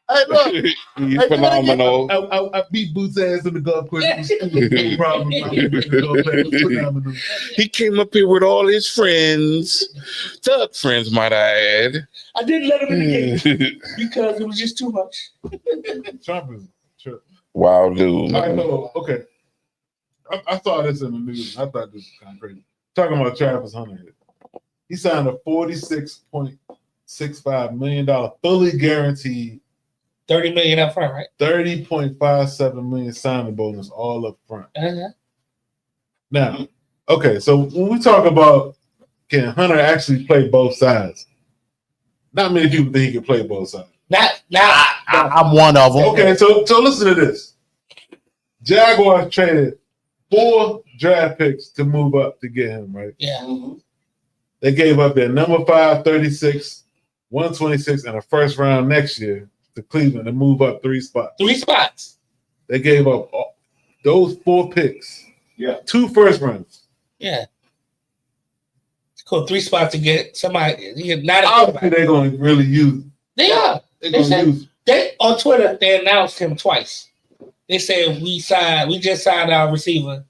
Hey, look. He's phenomenal. I beat Boots' ass in the golf course. It was stupid. No problem. I beat the golf course. It was phenomenal. He came up here with all his friends, thug friends, might I add. I didn't let him in the game because it was just too much. Trump is Trump. Wild dude, I man. know. Okay. I saw this in the news. I thought this was kind of crazy. Talking about Travis Hunter here. He signed a $46.65 million fully guaranteed 30 million up front, right? $30.57 million signing bonus all up front. Uh-huh. Now, okay, so when we talk about can Hunter actually play both sides, not many people think he can play both sides. I'm one of them. Okay, so listen to this. Jaguars traded 4 draft picks to move up to get him, right? Yeah. They gave up their number 5, 36, 126, and a first round next year to Cleveland to move up 3 spots. 3 spots. They gave up those 4 picks. Yeah. 2 first rounds. Yeah. It's cool. 3 spots to get somebody. Not a Obviously, quarterback. they're going to really use. They are. They're They going to said- use. They on Twitter they announced him twice. They said we just signed our receiver,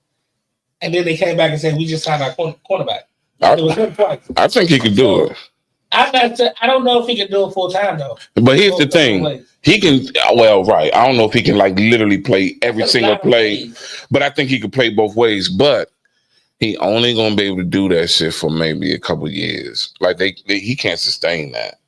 and then they came back and said we just signed our cornerback. It was him twice. I think he could do it. I don't know if he can do it full time though. But here's the thing. He can, well, right. I don't know if he can like literally play every single play, but I think he could play both ways. But he only gonna be able to do that shit for maybe a couple years. Like he can't sustain that.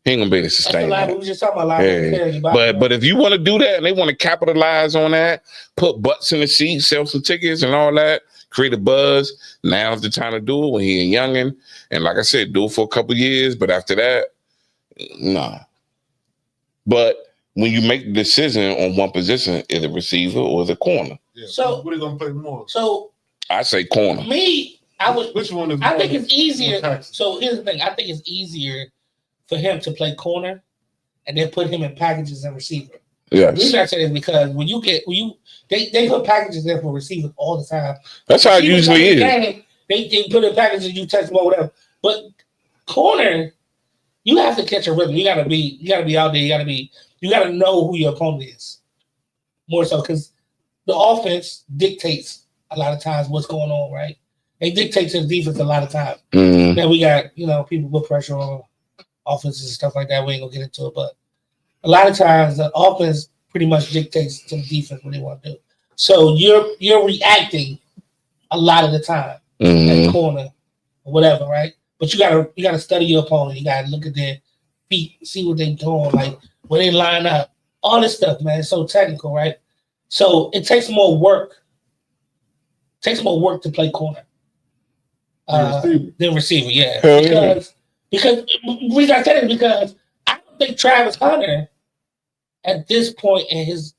He ain't gonna be able to That's a sustain lot. that. We were just talking about a lot of players. But if you want to do that and they want to capitalize on that, put butts in the seats, sell some tickets and all that, create a buzz. Now's the time to do it when he a youngin'. And like I said, do it for a couple years. But after that, nah. But when you make the decision on one position, is it receiver or is it corner? Yeah. So what are you gonna play more? So I say corner. me, Which one is? I think it's easier. Taxes? So here's the thing. I think it's easier for him to play corner and then put him in packages and receiver. The Yes. reason I say is because they put packages in for receivers all the time. That's how it Receivers usually in the is. game, they put in packages, you touch them or whatever. But corner, you have to catch a rhythm. You gotta be out there. You gotta know who your opponent is. More so because the offense dictates a lot of times what's going on, right? They dictate to the defense a lot of times. Mm. Now we got, people put pressure on offenses and stuff like that. We ain't gonna get into it, but a lot of times the offense pretty much dictates to the defense what they want to do. So you're reacting a lot of the time at the corner or whatever, right? But you gotta study your opponent. You gotta look at their feet, see what they're doing, like where they line up, all this stuff, man. It's so technical, right? So it takes more work. It takes more work to play corner than receiver, yeah. Because the reason I said it is because I don't think Travis Hunter at this point in his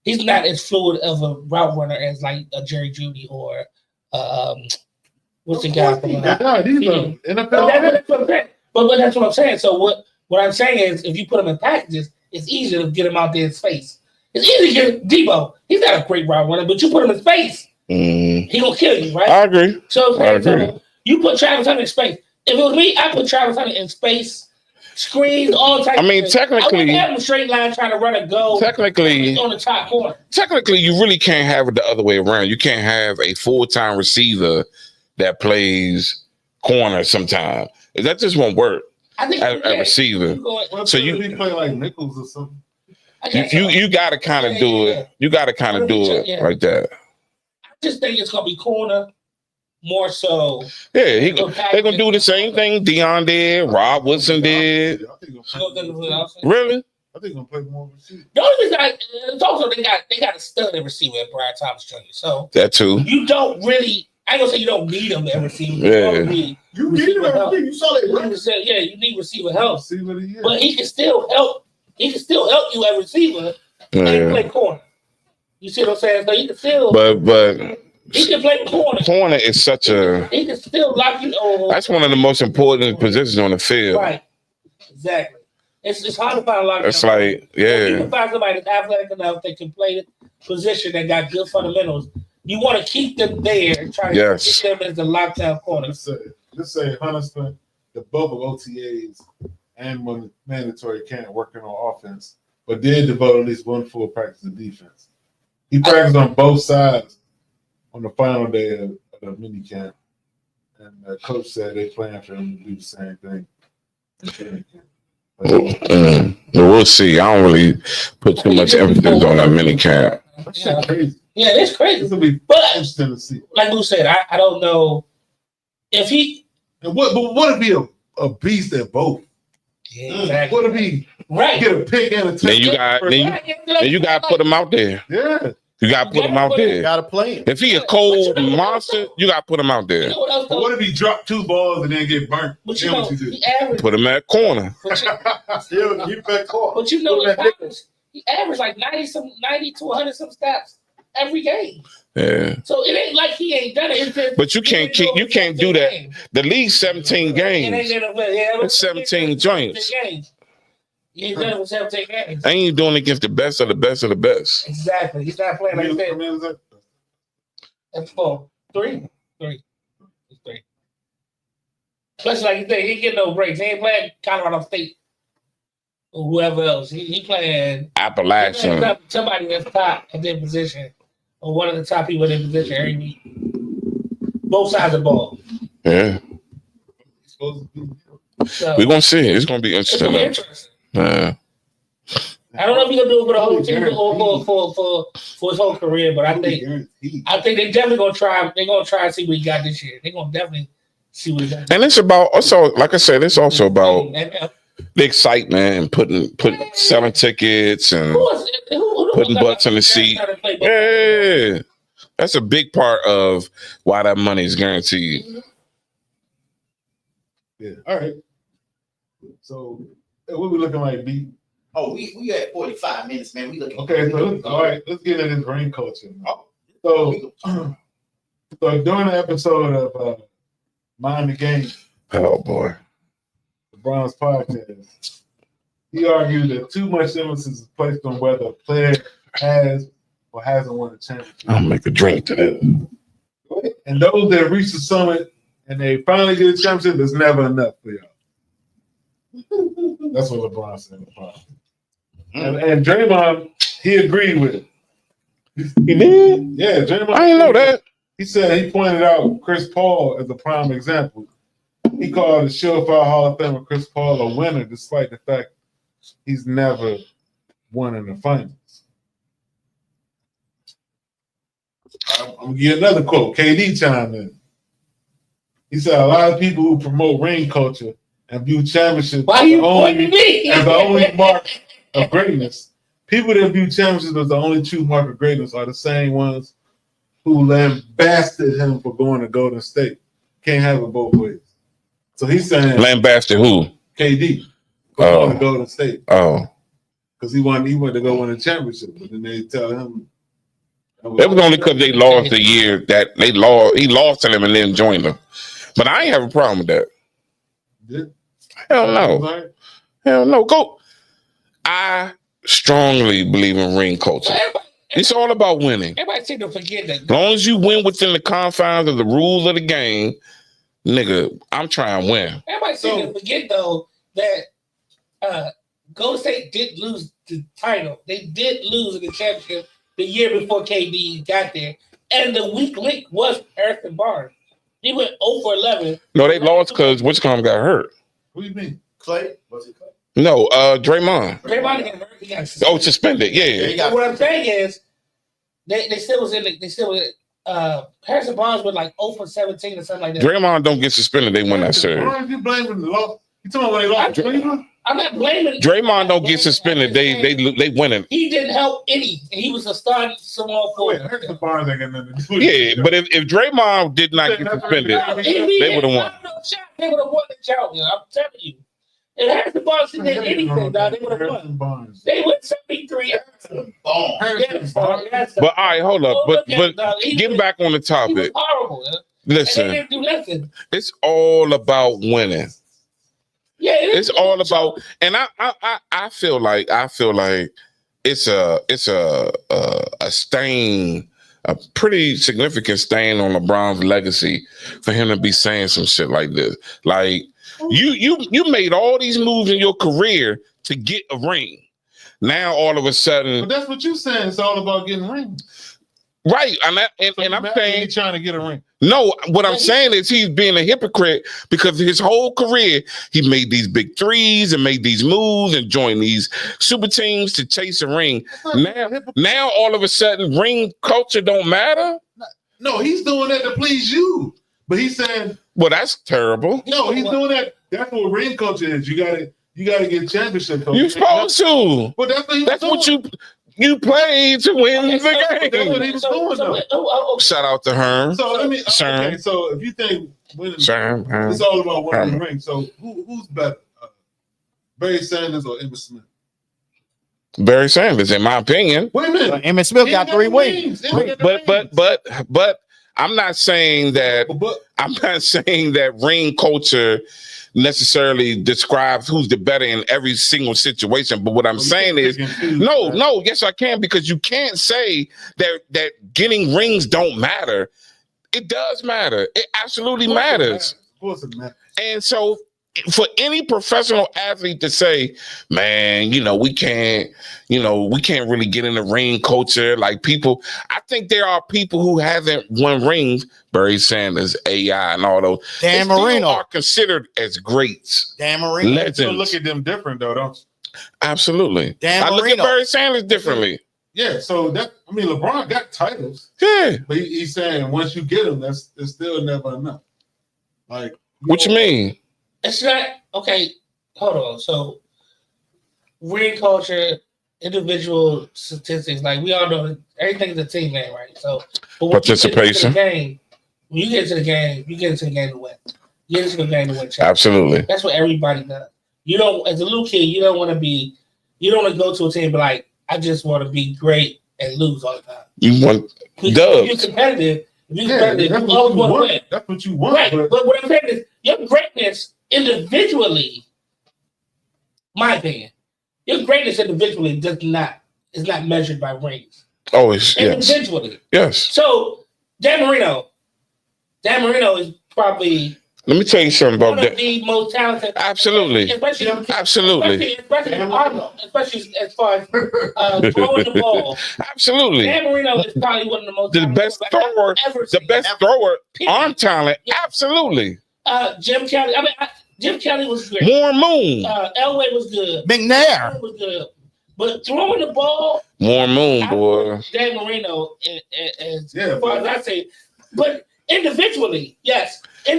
he's not as fluid of a route runner as like a Jerry Jeudy or what's the guy from he's an NFL. That's what I'm saying. But that's what I'm saying. So what I'm saying is if you put him in packages, it's easier to get him out there in space. It's easy to get Debo. He's not a great route runner, but you put him in space, he gonna kill you, right? I agree. So you put Travis Hunter in space. If it was me, I put Travis Hunter in space, screens, all types. I mean, of technically, I wouldn't have him straight line trying to run a go. Technically, on the top corner. Technically, you really can't have it the other way around. You can't have a full-time receiver that plays corner sometime. That just won't work. I think a receiver. So you play like nickels or something. You got to kind of do it. You got to kind of do it like that. I just think it's gonna be corner more so. Yeah, they're gonna do the same thing Deion did, Rob Wilson did. Really? I think gonna play more receiver. The only reason it's also they got a stud at receiver at Brian Thomas Jr. So that too. You don't really. I ain't gonna say you don't need him at receiver. You need him at receiver. You saw that. Yeah, you need receiver help. But he can still help. He can still help you at receiver and play corner. You see what I'm saying? So he can still. But he can play corner. Corner is such a. He can still lock you over. That's one of the most important positions on the field. Right. Exactly. It's hard to find a lot of. It's like, yeah. You can find somebody that's athletic enough that can play the position that got good fundamentals. You want to keep them there and try to get them as the lockdown corner. Let's say Hunter spent the bubble OTAs and when mandatory camp working on offense, but did devote at least one full practice of defense. He practiced on both sides on the final day of the mini camp, and the coach said they plan for him to do the same thing. We'll see. I don't really put too much emphasis on that mini camp. That's crazy. Yeah, it's crazy. It's gonna be interesting to see. Like Lou said, I don't know if he. And what if he a beast at both? Yeah, exactly. What if he get a pick and a touchdown? Then you got to put him out there. Yeah. You got to put him out there. You got to play him. If he a cold monster, you got to put him out there. What if he dropped 2 balls and then get burnt? But then what you do? Put him at corner. Still keep that corner. But he averaged like 90 to 100 some stats every game. Yeah. So it ain't like he ain't done it. But you can't do that. The league's 17 games. It's 17 joints. He ain't done it for 17 games. And you doing it against the best of the best of the best. Exactly. He's not playing like that. That's 4. 3. It's 3. Especially like you say, he ain't getting no breaks. He ain't playing Colorado State or whoever else. He playing Appalachian. Somebody that's top at their position or one of the top people in their position every week. Both sides of the ball. Yeah. So, we're gonna see. It's gonna be interesting. I don't know if he's gonna do it for the whole team or for his whole career, but I think they definitely gonna try. They're gonna try and see what he got this year. They're gonna definitely see what he got. And it's about also, like I said, it's also about the excitement and putting selling tickets and putting butts in the seat. Yeah, that's a big part of why that money is guaranteed. Yeah. All right. So what we looking like, B? Oh, we at 45 minutes, man. We looking. Okay, so let's get into this ring culture. So during the episode of Mind the Game, Oh boy, the Browns podcast, he argued that too much emphasis is placed on whether a player has or hasn't won a championship. I'll make a drink to that. And those that reach the summit and they finally get a championship, there's never enough for y'all. That's what LeBron said. And Draymond, he agreed with it. He did? Yeah, Draymond. I didn't know that. He said he pointed out Chris Paul as a prime example. He called the surefire Hall of Famer Chris Paul a winner, despite the fact he's never won in the finals. I'm gonna give you another quote. KD chimed in. He said a lot of people who promote ring culture and view championships Why you pointing me? as the only mark of greatness. People that view championships as the only true mark of greatness are the same ones who lambasted him for going to Golden State. Can't have it both ways. So he's saying Lambasted who? KD for going to Golden State. Oh. Because he wanted to go win a championship. But then they tell him That was only because they lost the year that he lost to them and then joined them. But I ain't have a problem with that. Yeah. Hell no. Hell no. Go. I strongly believe in ring culture. It's all about winning. Everybody seem to forget that. As long as you win within the confines of the rules of the game, nigga, I'm trying to win. Everybody seem to forget though that Golden State did lose the title. They did lose in the championship the year before KD got there, and the weak link was Harrison Barnes. He went 0 for 11. No, they lost because Wichcombe got hurt. What do you mean? Clay? Was it Clay? No, Draymond. Draymond got hurt. He got suspended. Yeah. What I'm saying is, they still was in. Harrison Barnes went like 0 for 17 or something like that. Draymond don't get suspended. They win that series. Why are you blaming the loss? You talking about when they lost Draymond? I'm not blaming. Draymond don't get suspended. They win it. He didn't help any. He was a starting small forward. Harrison Barnes ain't got nothing to do with it. Yeah, but if Draymond did not get suspended, they would have won. They would have won the challenge. I'm telling you. If Harrison Barnes did anything, they would have won. They went 73. Harrison Barnes. But all right, hold up. But getting back on the topic. He was horrible. Listen, they didn't do nothing. It's all about winning. Yeah, it's all about, and I feel like it's a stain, a pretty significant stain on LeBron's legacy for him to be saying some shit like this. Like you made all these moves in your career to get a ring. Now all of a sudden, but that's what you're saying. It's all about getting rings, right? And I'm saying he's trying to get a ring. No, what I'm saying is he's being a hypocrite because his whole career he made these big threes and made these moves and joined these super teams to chase a ring. Now all of a sudden ring culture don't matter. No, he's doing that to please you. But he's saying, well, that's terrible. No, he's doing that. That's what ring culture is. You gotta get championship. You're supposed to. But that's what you played to win the game. That's what he was doing, though. Shout out to Herm. So so if you think winning, it's all about winning the ring. So who's better, Barry Sanders or Emmitt Smith? Barry Sanders, in my opinion. Wait a minute. Emmitt Smith got 3 wins. But I'm not saying that. I'm not saying that ring culture necessarily describes who's the better in every single situation. But what I'm saying is, yes, I can, because you can't say that getting rings don't matter. It does matter. It absolutely matters. Of course it matters. And so for any professional athlete to say, man, we can't really get in the ring culture like people. I think there are people who haven't won rings, Barry Sanders, AI, and all those. Dan Marino are considered as greats. Dan Marino. Legends. You look at them different though, don't you? Absolutely. Dan I Marino. look at Barry Sanders differently. Yeah, so LeBron got titles. Yeah. But he's saying once you get them, it's still never enough. Like, what you mean? It's not okay. hold on. So, ring culture, individual statistics, like we all know, everything is a team game, right? So, but when Participation. when you get into the game, you get into the game to win. You get into the game to win. Absolutely. That's what everybody does. You don't, as a little kid, you don't want to go to a team and be like, I just want to be great and lose all the time. You want If dubs. you're competitive, That's you always want to win. That's what you want. Right, but what I'm saying is, your greatness individually, my opinion, your greatness individually is not measured by rings. Always, yes. Individually. Yes. So, Dan Marino is probably Let me tell you something one about of that. the most talented. Absolutely. Especially Arnold, especially as far as throwing the ball. Absolutely. Dan Marino is probably one of the most The best thrower, arm talent. Yeah. Absolutely. Jim Kelly. Jim Kelly was great. Warren Moon. Elway was good. McNair was good. But throwing the ball, Warren Moon, boy. Dan Marino, as far as I say, but individually, yes, I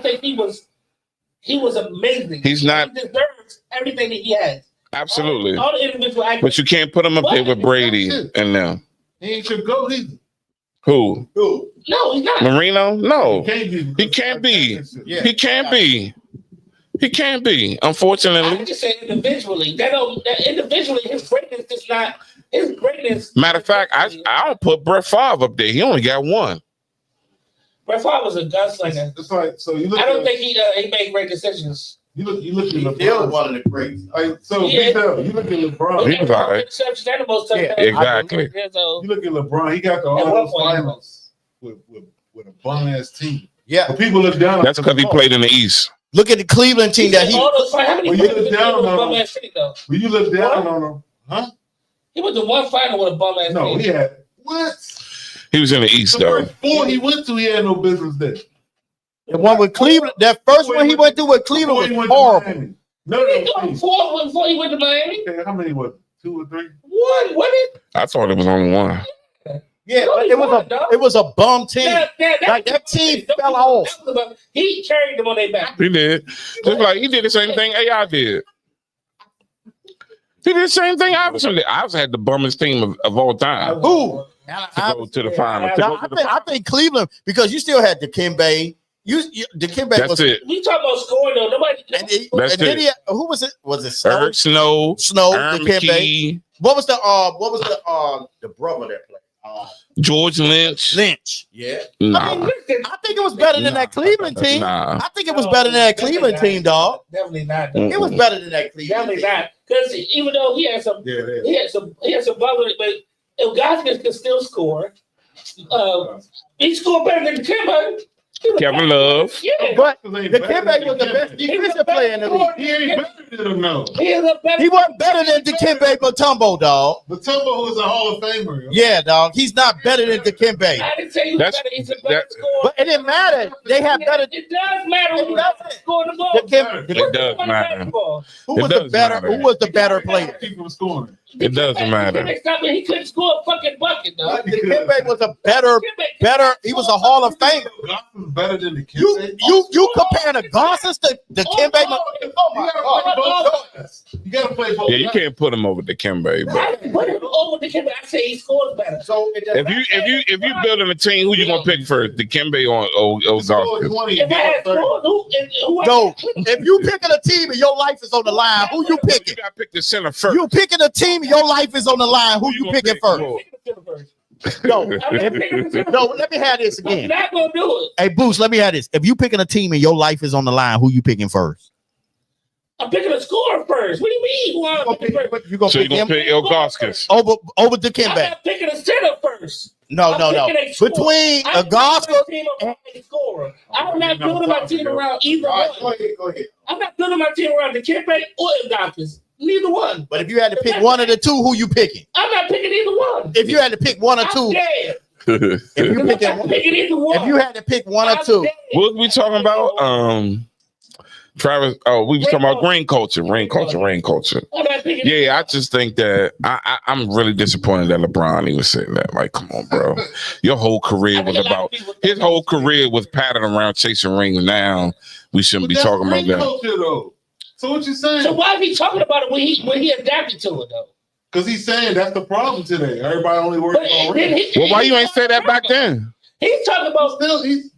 think he was amazing. He's not. He deserves everything that he has. Absolutely. All the individual actions. But you can't put him up there with Brady and them. He ain't your goat either. Who? No, he's not. Marino? No. He can't be. He can't be. He can't be. Unfortunately. I just say individually. That individually, his greatness is not his greatness. Matter of fact, I don't put Brett Favre up there. He only got one. Brett Favre was a gunslinger. It's like, so you look. I don't think he made great decisions. You look at LeBron. Still one of the greats. So you look at LeBron. He was all right. Exactly. You look at LeBron. He got to all those finals with a bum ass team. Yeah. But people look down. That's because he played in the East. Look at the Cleveland team that he. When you look down on him, huh? He went to one final with a bum ass team. No, he had what? He was in the East, The though. first four he went to, he had no business there. The one with Cleveland, that first one he went through with Cleveland was horrible. No, before he went to Miami. Okay, how many was it? 2 or 3? One, wasn't it? I thought it was only one. Yeah, No, it was a bum team. That team fell off. He carried them on their back. He did. Just like he did the same thing AI did. He did the same thing I was had the bummest team of all time. Who? To go to the final. I think Cleveland, because you still had Dikembe. Dikembe That's was it. We talking about scoring though. Nobody. That's and then it. who was it? Was it Snow? Eric Snow, Aaron Dikembe. McKee, What was the brother that played? George Lynch. Yeah. Nah. I think it was better than that Cleveland team. Nah. I think it was better than that Cleveland team, dog. Definitely not. It was better than that Cleveland Definitely team. not. Because even though he had some, he had some bubble, but if guys can still score, he scored better than Kimba. Kevin Love. Yeah. But Dikembe was the best defensive player in the league. He ain't better than him, no. He wasn't better than Dikembe Mutombo, dog. Mutombo was a Hall of Famer. Yeah, dog. He's not better than Dikembe. I didn't say he was better. He's a better scorer. But it didn't matter. They have better. It does matter when you score the ball. It does matter. Who was the better? Who was the better player? People scoring. It doesn't matter. He couldn't score a fucking bucket, though. Dikembe was a better. He was a Hall of Famer. Better than the Kimbe. You comparing the Gossens to Dikembe? Oh my God! You gotta play both. Yeah, you can't put him over to Kimbe, but Put him over Dikembe. I say he scores better. So if you building a team, who you gonna pick first? Dikembe or Gossens? If I had scored, no, if you picking a team and your life is on the line, who you picking? You gotta pick the center first. You picking a team, your life is on the line. Who you picking first? No, let me have this I'm again. not gonna do it. Hey, Boost, let me have this. If you picking a team and your life is on the line, who you picking first? I'm picking a scorer first. What do you mean? Who I'm picking first? You gonna So you pick gonna him pick El Goskins? over I'm Dikembe? not picking a center first. No. Between a Goskins, I'm not building my team around either one. Go ahead. I'm not building my team around Dikembe or Goskins. Neither one. but if you had to pick one of the two, who you picking? I'm not picking either one. If you had to pick one or two, What if you picking one, picking either one. if you had to pick one or two, was we talking about? Travis, we was talking about rain culture. I'm not picking Yeah, I just think that I'm really disappointed that LeBron even said that. Like, come on, bro. Your whole career was about his whole career was patterned around chasing rings. Now we shouldn't be talking about that. So what you saying? So why is he talking about it when he adapted to it though? Because he's saying that's the problem today. Everybody only works on rings. Well, why you ain't say that back then? He's talking about Still, he's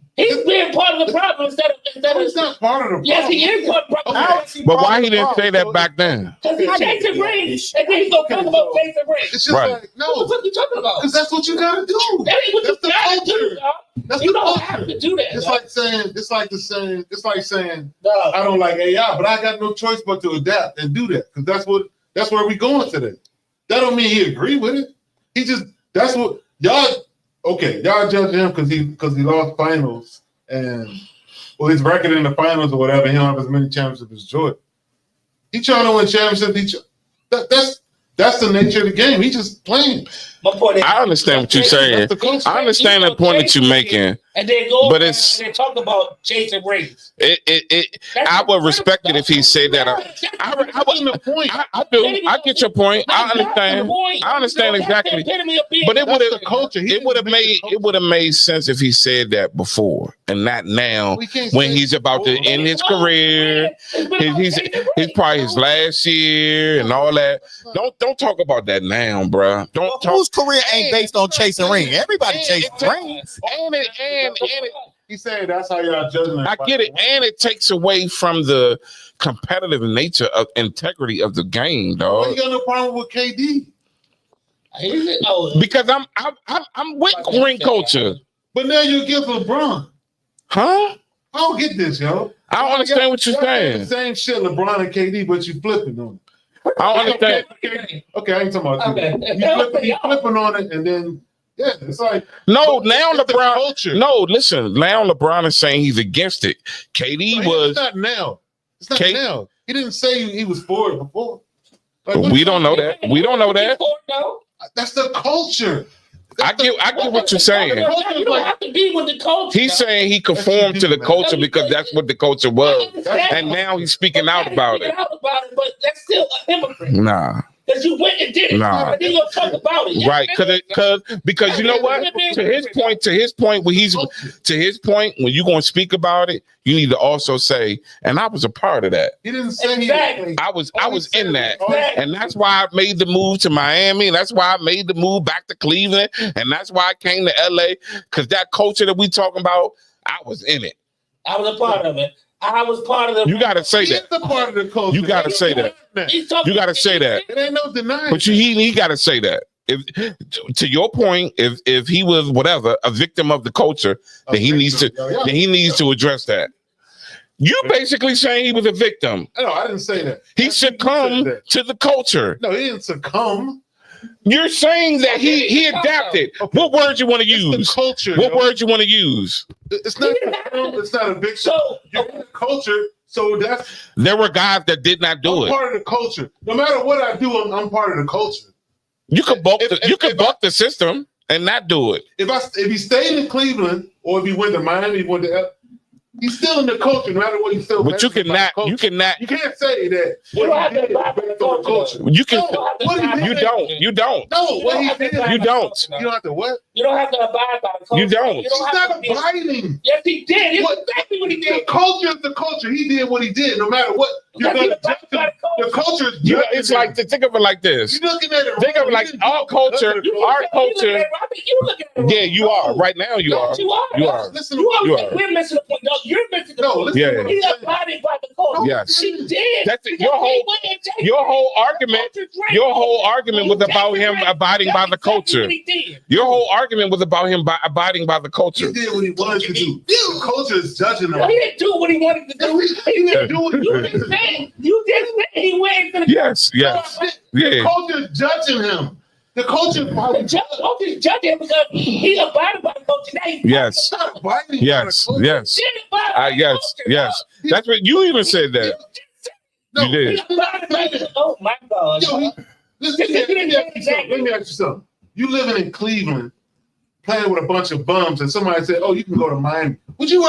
being part of the problem instead of he's not part of the problem. Yes, he is part of the problem. But why he didn't say that back then? Because he's chasing rings, and then he's gonna talk about chasing rings. It's just Right. like, no, What the fuck you talking about? because that's what you gotta do. That ain't what That's you the gotta do, culture. dog. That's You the don't culture. have to do that. It's dog. like saying, No. I don't like AI, but I got no choice but to adapt and do that because that's where we going today. That don't mean he agree with it. That's what y'all judge him because he lost finals and his record in the finals or whatever. He don't have as many championships as Jordan. He trying to win championships. That's the nature of the game. He just playing. My point is, I understand what you're saying. That's the culture. I understand the point that you're making. and then go But and it's- then talk about chasing rings. I would respect it if he said that. I do. I get your point. I understand. I understand exactly. But it That's the culture. it would have made sense if he said that before and not now We can't when say- he's about to end his career. He's probably his last year and all that. Don't talk about that now, bro. Don't talk. Whose career ain't based on chasing ring? Everybody chases rings. And He said that's how y'all judging. I get it, and it takes away from the competitive nature of integrity of the game, Why dog. you got no problem with KD? Because I'm with ring culture, But now you give LeBron. huh? I don't get this, yo. I don't understand what you're Y'all saying the saying. same shit, LeBron and KD, but you flipping on it. I don't understand. Okay, I ain't talking about you. Okay. You flipping on it, and then it's like No, now it's the LeBron. culture. No, listen. Now LeBron is saying he's against it. KD It's was. not now. It's not K- now. He didn't say he was for it before. Like, what We you don't know talking that. We don't know that. about? That's the culture. I get what you're saying. You don't have to be with the culture. He's saying he conformed to the culture because that's what the culture was, and now he's speaking out about it. But that's still a hypocrite. Nah. Because you went and did it. Nah. And then you'll talk about it. Right, because you know what? To his point, when you're gonna speak about it, you need to also say, and I was a part of that. He didn't say Exactly. I was in that, Exactly. and that's why I made the move to Miami, and that's why I made the move back to Cleveland, and that's why I came to LA. Because that culture that we talking about, I was in it. I was a part of it. I was part of the. You gotta say He that. is the part of the culture. You gotta say that. He's talking- You gotta say that. It ain't no denying. But he got to say that. If to your point, if he was whatever a victim of the culture, then he needs to address that. You basically saying he was a victim. No, I didn't say that. He succumbed to the culture. No, he didn't succumb. You're saying that he adapted. What word you want to It's use? the culture. What yo. word you want to use? It's not succumb. It's not a victim. So You're in the culture. So that's There were guys that did not do I'm it. part of the culture. No matter what I do, I'm part of the culture. You could buck If- buck the system and not do it. If he stayed in Cleveland or if he went to Miami, he went to he's still in the culture. No matter what he's still. But you cannot. You can't say that. You don't have to What he did abide by is the based on the culture. culture. You can. No, what he did- You don't. You don't. No, You what don't he have to did. abide You by the don't. culture, You don't have to what? You don't have to abide by the culture. You don't. He's have not to be- abiding. Yes, he did. It's What? exactly what he The did. culture is the culture. He did what he did. No matter what, you're Because he gonna abided by the culture. Is You know, judging it's like him. think of it like this. You're looking at it. Think of wrong. it like You didn't our do it culture. because of the Our You culture. looking at it. Yeah, you are. Right now, you are. You are. You are. Listen, You You are. are. We're missing the point. No, you're missing the No, point. listen. Yeah. to what I'm He saying. abided by the culture. Yes. She did. That's it. Because Your he whole went and changed your it. whole argument. Your whole argument was about him abiding by the culture. Your whole argument was about him abiding by the He culture. did what he wanted to do. The culture is judging him. No, he didn't do what he wanted to do. He didn't do it. You just said he went to the Yes. Yes. The Yeah. culture is judging him. The culture is Don't just judge him because he abided by the culture. Now he's Yes. not abiding by Yes. the culture. Yes. He didn't abide by the Yes. culture, Yes. That's what you even said that. No, You did. dog. He abided by the. Oh my God. Yo, listen, let me ask you something. You living in Cleveland, playing with a bunch of bums and somebody said, "Oh, you can go to Miami." Would you go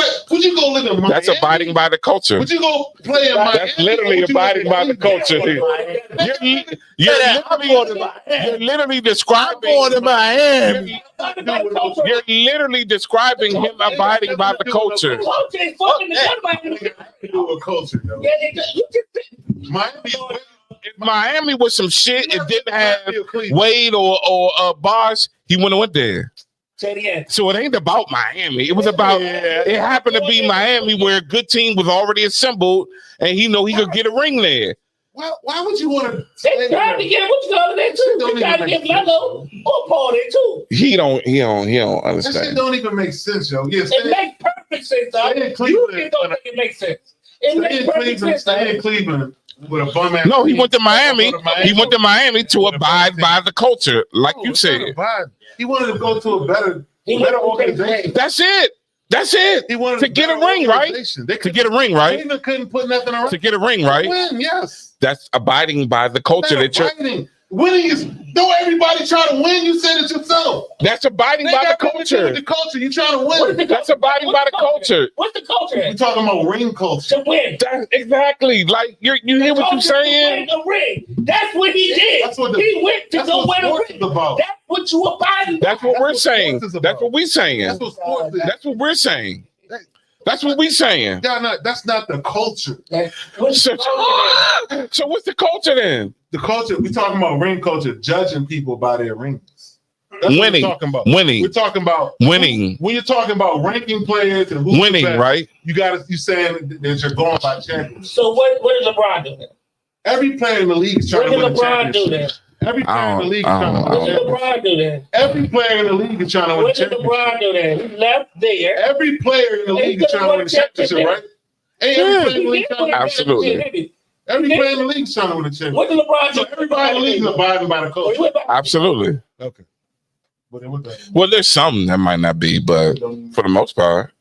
live in Miami? That's abiding by the culture. Would you go play in Miami? That's literally abiding by the culture. You're literally describing. You're literally describing him abiding by the culture. Culture, though. Miami was some shit. It didn't have Wade or Bosh. He wouldn't have went there. So it ain't about Miami. It was about. It happened to be Miami, where a good team was already assembled, and he could get a ring there. Why would you want to? They tried to get what's going there too. They tried to get Melo or Paul there too. He don't understand. That shit don't even make sense, yo. Yes, it makes perfect sense, dog. You don't think it makes sense. It makes perfect sense. Stay in Cleveland with a bum ass. No, he went to Miami. He went to Miami to abide by the culture, like you said. He wanted to go to a better organization. That's it. He wanted to get a ring, right? To get a ring, right? Cleveland couldn't put nothing around. To get a ring, right? Win, yes. That's abiding by the culture. Winning is don't everybody try to win. You said it yourself. That's abiding by the culture. The culture, you trying to win. That's abiding by the culture. What's the culture? We're talking about ring culture. To win. That's exactly. Like you hear what you're saying? A ring. That's what he did. He went to go win a ring. That's what you abiding. That's what we're saying. That's what we're saying. That's what sports is. That's what we're saying. That's what we're saying. That's not the culture. So what's the culture then? The culture, we're talking about ring culture, judging people by their rings. That's winning. What we're talking about. Winning. We're talking about winning. When you're talking about ranking players and who's winning, right? You saying that you're going by champions. So what does LeBron do then? Every player in the league is trying to win a championship. Every player in the league is trying to win. What did LeBron do then? Every player in the league is trying to win a championship. What did LeBron do then? He left there. Every player in the league is trying to win a championship, right? Absolutely. Every player in the league is trying to win a championship. What did LeBron do? So everybody in the league is abiding by the culture. Absolutely. Okay. Well, there's some that might not be, but for the most part.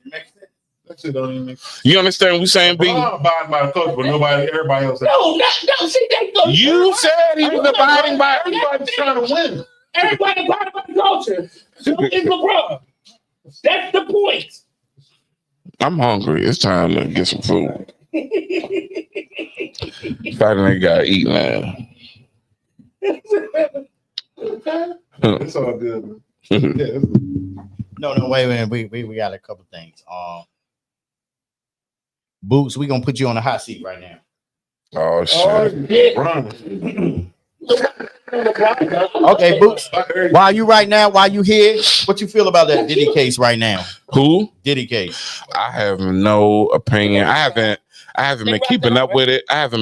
That shit don't even make sense. You understand what we're saying, B? I'm abiding by the culture, but everybody else. No, see, that goes. You said he was abiding by. Everybody's trying to win. Everybody abiding by the culture. So is LeBron. That's the point. I'm hungry. It's time to get some food. Friday night gotta eat, man. It's all good, man. Yeah, No, wait a minute. We got a couple things. Boots, we gonna put you on the hot seat right now. Oh shit. Okay, Boots. While you here, what you feel about that Diddy case right now? Who? Diddy case. I have no opinion. I haven't been keeping up with it. I haven't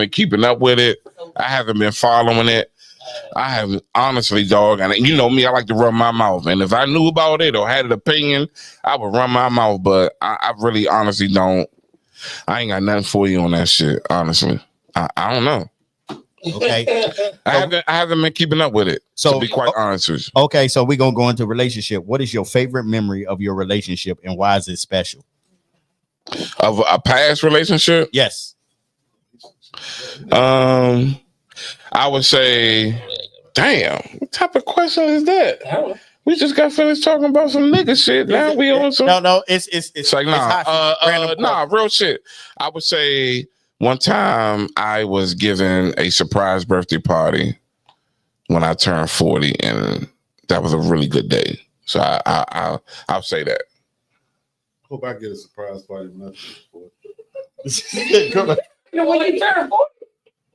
been following it. I have honestly, dog, and you know me, I like to run my mouth. And if I knew about it or had an opinion, I would run my mouth. But I really honestly don't. I ain't got nothing for you on that shit, honestly. I don't know. Okay. I haven't been keeping up with it. So to be quite honest with you. Okay, so we're gonna go into relationship. What is your favorite memory of your relationship and why is it special? Of a past relationship? Yes. I would say, damn, what type of question is that? We just got finished talking about some nigga shit. Now we on some. No, it's like nah, real shit. I would say one time I was given a surprise birthday party when I turned 40, and that was a really good day. So I'll say that. Hope I get a surprise party. When you turn 40.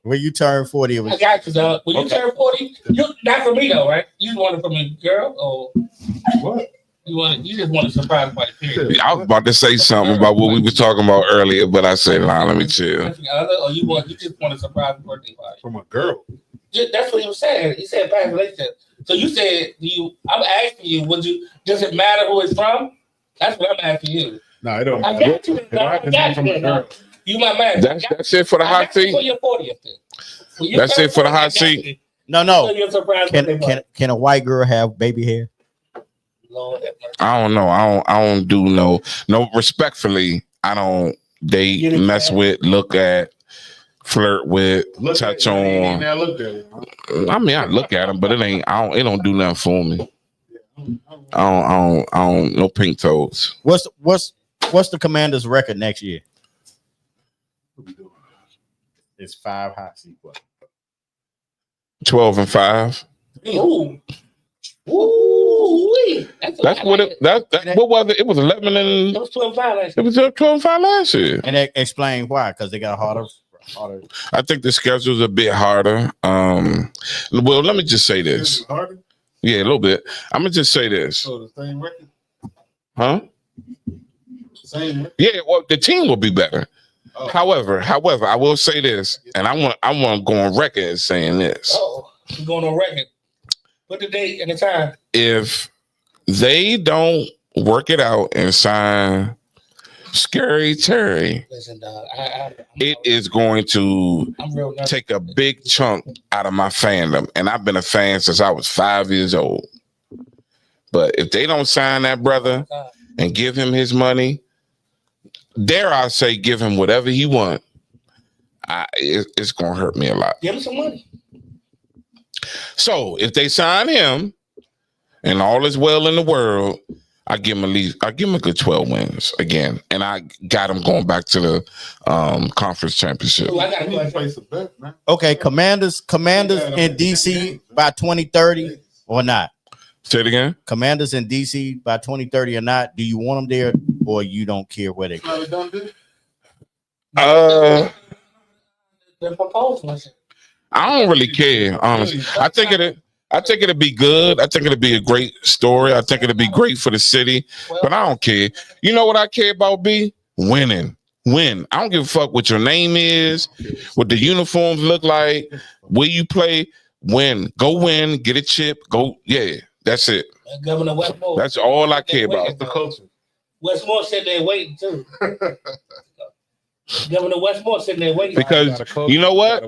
When you turn 40, it was. I got you, dog. When you turn 40, not for me though, right? You want it from a girl or what? You just want a surprise party, period. I was about to say something about what we were talking about earlier, but I said, nah, let me chill. Or you just want a surprise birthday party from a girl? That's what he was saying. He said past relationship. So you said, I'm asking you, does it matter who it's from? That's what I'm asking you. No, it don't I matter. got you. I got you. You my man. That's it for the hot seat. For your 40th. That's it for the hot seat. No. Can a white girl have baby hair? Lord, I don't know. I don't do no. Respectfully, I don't date, mess with, look at, flirt with, touch on. Look at it. I mean, I look at them, but it don't do nothing for me. I don't no pink toes. What's the Commanders' record next year? It's 5 hot seat. 12-5. Ooh. Ooh. That's what it. What was it? It was 11 and. It was 12-5 last It year. was 12-5 last year. And that explain why? Because they got harder. I think the schedule's a bit harder. Well, let me just say this. Harder? Yeah, a little bit. I'm gonna just say this. So the same record? Huh? Same record? Yeah, well, the team will be better. Oh. However, I will say this, and I want to go on record as saying this. Oh, we're going on record. Put the date and the time. If they don't work it out and sign Scary Terry, Listen, dog. it is going to I'm real nervous. take a big chunk out of my fandom. And I've been a fan since I was 5 years old. But if they don't sign that brother and give him his money, dare I say, give him whatever he wants, it's going to hurt me a lot. Give him some money. So if they sign him and all is well in the world, I give him a good 12 wins again. And I got him going back to the conference championship. Ooh, I got I a need to question. place a bet, man. Okay, Commanders in DC by 2030 or not? Say it again. Commanders in DC by 2030 or not? Do you want them there or you don't care where they go? Not a done deal? The proposal. I don't really care, honestly. I think it'll be good. I think it'll be a great story. I think it'll be great for the city, but I don't care. You know what I care about, B? Winning. Win. I don't give a fuck what your name is, what the uniforms look like, where you play. Win. Go win. Get a chip. Go. Yeah, that's it. Governor Westmore. That's all I care about. That's the culture. Westmore said they're waiting too. Governor Westmore sitting there waiting. Because you know what?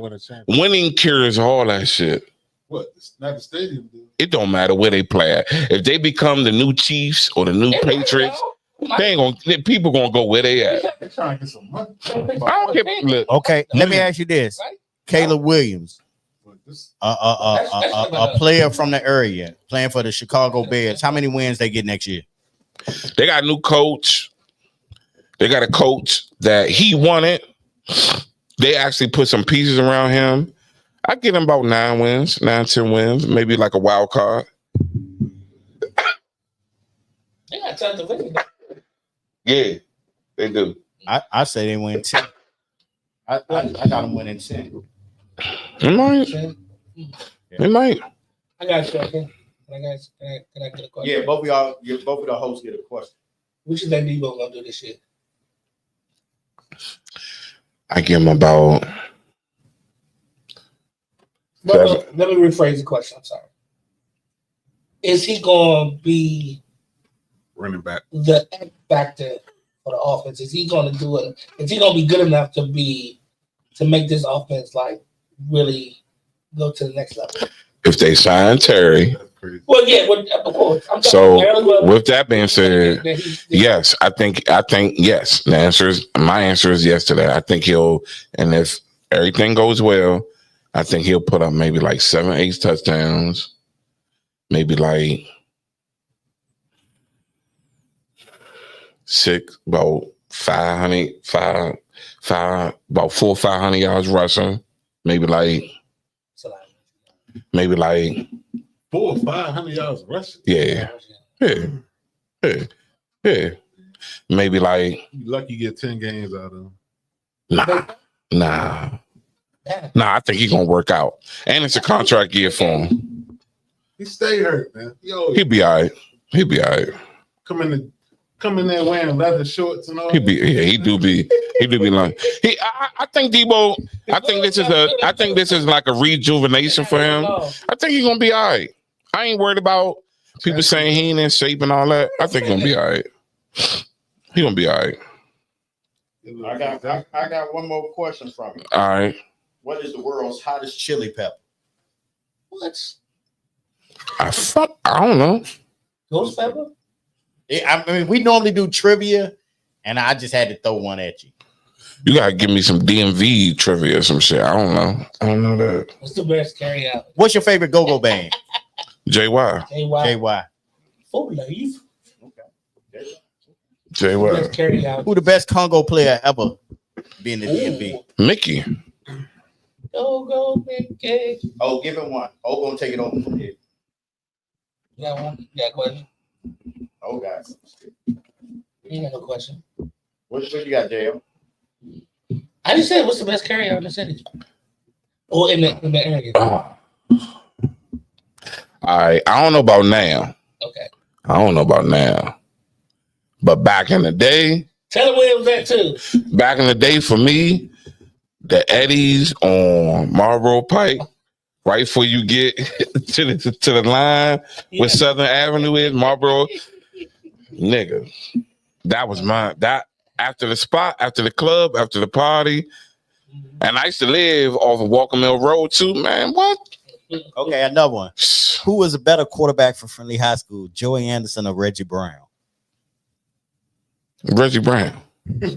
Winning cures all that shit. What? It's not the stadium, dude. It don't matter where they play at. If they become the new Chiefs or the new Patriots, they ain't gonna. People gonna go where they at. They're trying to get some money. I don't care. Look, Okay, let me ask you this. Caleb Williams, But this, a player from the area playing for the Chicago Bears. How many wins they get next year? they got a new coach. They got a coach that he wanted. They actually put some pieces around him. I get him about 10 wins, maybe like a wild card. They got time to win. Yeah, they do. I say they win 10. I got them winning 10. They might. They might. I got you. Okay. Can I get a question? Yeah, both of the hosts get a question. What you think Debo gonna do this year? I give him about. Let me rephrase the question. I'm sorry. Is he going to be running back. the X factor for the offense? Is he going to do it? Is he going to be good enough to make this offense like really go to the next level? If they sign Terry. That's crazy. Well, yeah, of course. So with that being said, yes, I think yes. My answer is yes to that. I think he'll, and if everything goes well, I think he'll put up maybe like 7-8 touchdowns, maybe like about 400 or 500 yards rushing, maybe like 400 or 500 yards rushing. yeah. Maybe like You lucky you get 10 games out of him. nah. I think he's gonna work out, and it's a contract year for him. He stay hurt, man. He'll be all right. Come in there wearing leather shorts and all. He do be like I think Debo. I think this is like a rejuvenation for him. I think he's gonna be all right. I ain't worried about people saying he ain't in shape and all that. I think he's gonna be all right. He gonna be all right. I got one more question from you. All right. What is the world's hottest chili pepper? What? I don't know. Ghost pepper? I mean, we normally do trivia, and I just had to throw one at you. You gotta give me some DMV trivia or some shit. I don't know that. What's the best carry out? What's your favorite go-go band? JY. JY. JY. Full Life. Say what? Let's carry out. Who the best Congo player ever been in the DMV? Mickey. Go, Mickey. Oh, give him one. Oh, gonna take it over from here. You got one? You got a question? Oh, guys. You got no question. What you got, JL? I just said, what's the best carry out in the city? Or in the area? I don't know about now. Okay. I don't know about now. But back in the day, Tell them where it was at too. back in the day for me, the Eddies on Marlboro Pike, right before you get to the line where Southern Avenue is, Marlboro, nigga, that was mine. That after the spot, after the club, after the party, and I used to live off of Walker Mill Road too, man. What? Okay, another one. Who was a better quarterback for Friendly High School, Joey Anderson or Reggie Brown? Reggie Brown. That's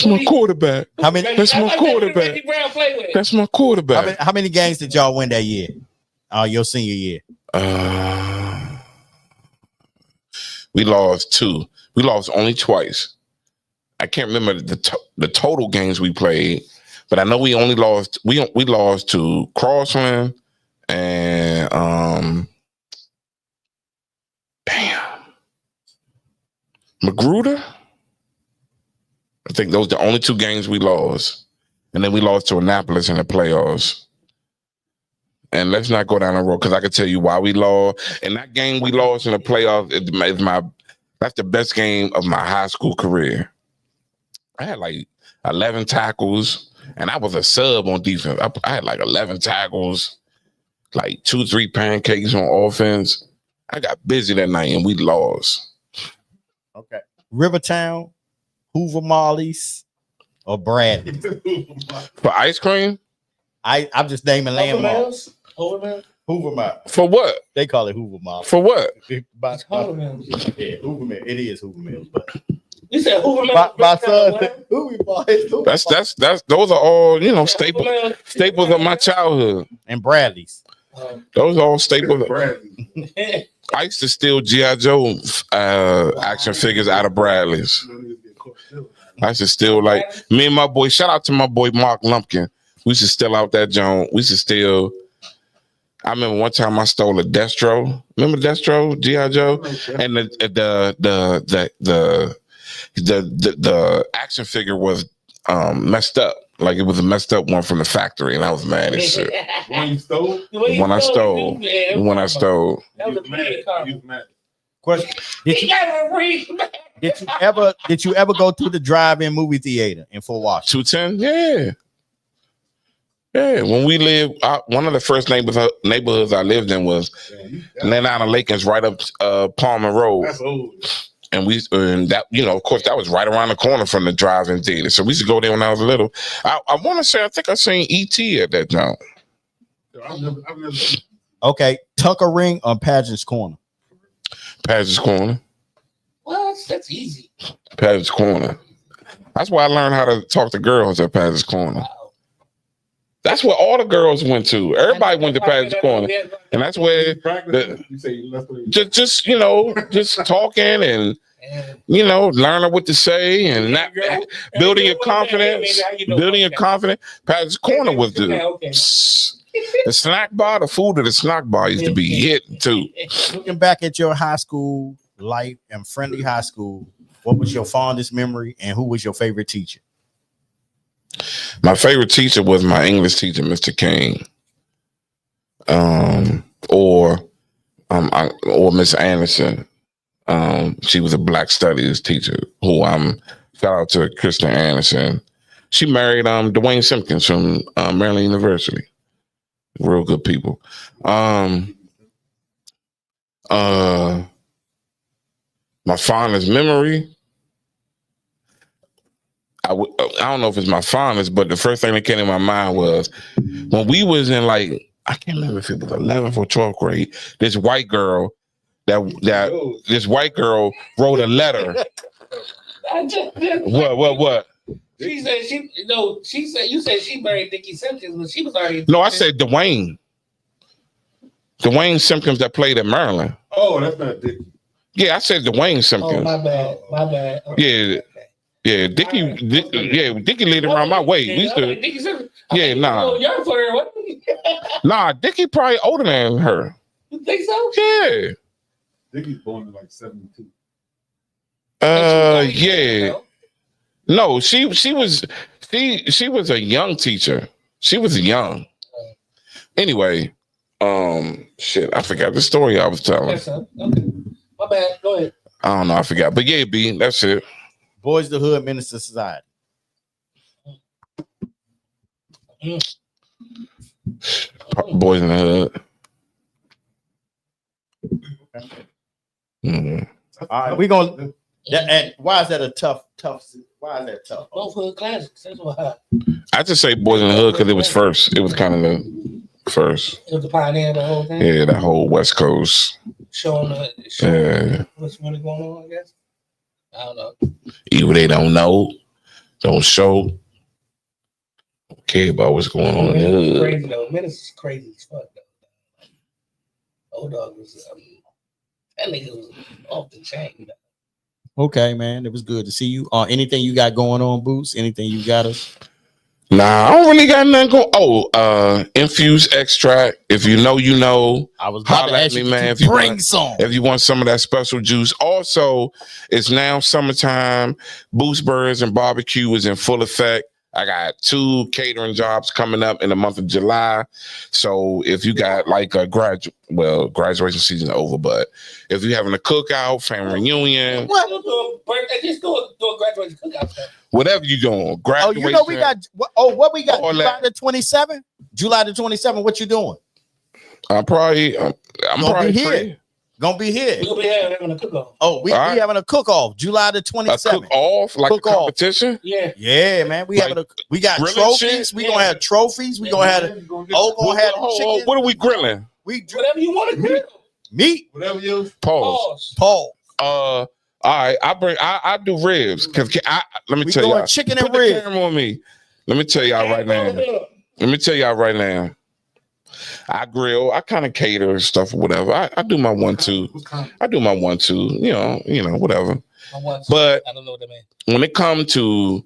my quarterback. How many? That's my quarterback. That's my quarterback. How many games did y'all win that year? Your senior year. We lost 2. We lost only twice. I can't remember the total games we played, but I know we only lost. We lost to Crossland and Magruder. I think those are the only 2 games we lost, and then we lost to Annapolis in the playoffs. And let's not go down the road because I can tell you why we lost. And that game we lost in the playoffs that's the best game of my high school career. I had like 11 tackles, and I was a sub on defense. I had like 11 tackles, like 2-3 pancakes on offense. I got busy that night, and we lost. Okay. Rivertown, Hoover Marley's, or Bradley? For ice cream? I'm just naming landmarks. Hoover Mills? For what? They call it Hoover Marley. For what? It's Hoover Mills. Yeah, Hoover Mills. It is Hoover Mills, but You said Hoover Mills. my son said Hoover Mills. That's those are all staples of my childhood. And Bradley's. Those are all staples. Bradley. I used to steal G.I. Joe action figures out of Bradley's. I used to steal, like, me and my boy, shout out to my boy Mark Lumpkin. We used to steal out that joint. We used to steal. I remember one time I stole a Destro. Remember Destro, G.I. Joe? And the action figure was messed up. Like it was a messed up one from the factory, and I was mad as shit. When you stole? The one I stole. That was a pretty car. Question: Did you ever go to the drive-in movie theater in Fort Washington? 210? Yeah. When we lived, one of the first neighborhoods I lived in was Lanana Lakins, right up Palmer Road. That's old. And that, of course, that was right around the corner from the drive-in theater. So we used to go there when I was little. I want to say, I think I seen E.T. at that time. I've never Okay, Tucker Ring or Pageant's Corner? Pageant's Corner. What? That's easy. Pageant's Corner. That's why I learned how to talk to girls at Pageant's Corner. Wow. That's where all the girls went to. Everybody went to Pageant's Corner, and that's where you say you left it. just talking and learning what to say and not building your confidence. Building your confidence. Pageant's Corner was the snack bar. The food at the snack bar used to be hit too. Looking back at your high school life and Friendly High School, what was your fondest memory, and who was your favorite teacher? My favorite teacher was my English teacher, Mr. King, or Miss Anderson. She was a Black Studies teacher. Shout out to Kristen Anderson. She married Dwayne Simpkins from Maryland University. Real good people. My fondest memory. I don't know if it's my fondest, but the first thing that came to my mind was when we was in, like, I can't remember if it was 11th or 12th grade. This white girl wrote a letter. What? She said you said she married Nikki Simpkins, but she was already. No, I said Dwayne Simpkins that played at Maryland. Oh, that's not Dickie. Yeah, I said Dwayne Oh, Simpkins. my bad. Okay. Yeah, Dickie lived around my way. We used to. Yeah, nah. Young for her. What? Nah, Dickie probably older than her. You think so? Yeah. Dickie's born in like 72. Yeah. No, she was a young teacher. She was young. Anyway, shit, I forgot the story I was telling. Okay. My bad. Go ahead. I don't know, I forgot. But yeah, B, that's it. Boys the Hood Minister Society. Boys in the Hood. Mm-hmm. All right, we're gonna. And why is that a tough? Why is that tough? Both hood classics. That's why. I just say Boys in the Hood because it was first. It was kind of the first. It was the pioneer of the whole thing. Yeah, that whole West Coast. Showing what's really going on, I guess. I don't know. Either they don't know, don't show, don't care about what's going on in the hood. Crazy though. Menace is crazy as fuck though. Old dog was that nigga was off the chain. Okay, man, it was good to see you. Anything you got going on, Boots? Anything you got us? Nah, I don't really got nothing going. Oh, infused extract. If you know, you know. I was about to ask you, man, if you bring some. If you want some of that special juice. Also, it's now summertime. Boost Burgers and Barbecue is in full effect. I got 2 catering jobs coming up in the month of July. So if you got like a graduation season over, but if you're having a cookout, family reunion, Just do a graduation cookout. whatever you doing, graduation. Oh, you know we got. What we got? All July that. the 27th. July the 27th. What you doing? I'm probably Gonna be here. free. Gonna be here. We're gonna be having a cook-off. Oh, we having a cook-off. July the A 27th. cook-off, like Cook-off. a competition. Yeah. Yeah, man. We got grilling trophies. shit? We gonna have trophies. We gonna have gonna have the chicken. What are we grilling? Whatever you want to grill. Meat. Whatever you. Pause. Paul. All right, I do ribs because let me We tell doing y'all. chicken Put and the ribs. camera on me. Let me tell y'all right now. I grill. I kind of cater and stuff or whatever. I do my 1-2. I do my 1-2. You know, whatever. But I don't know what that means. when it comes to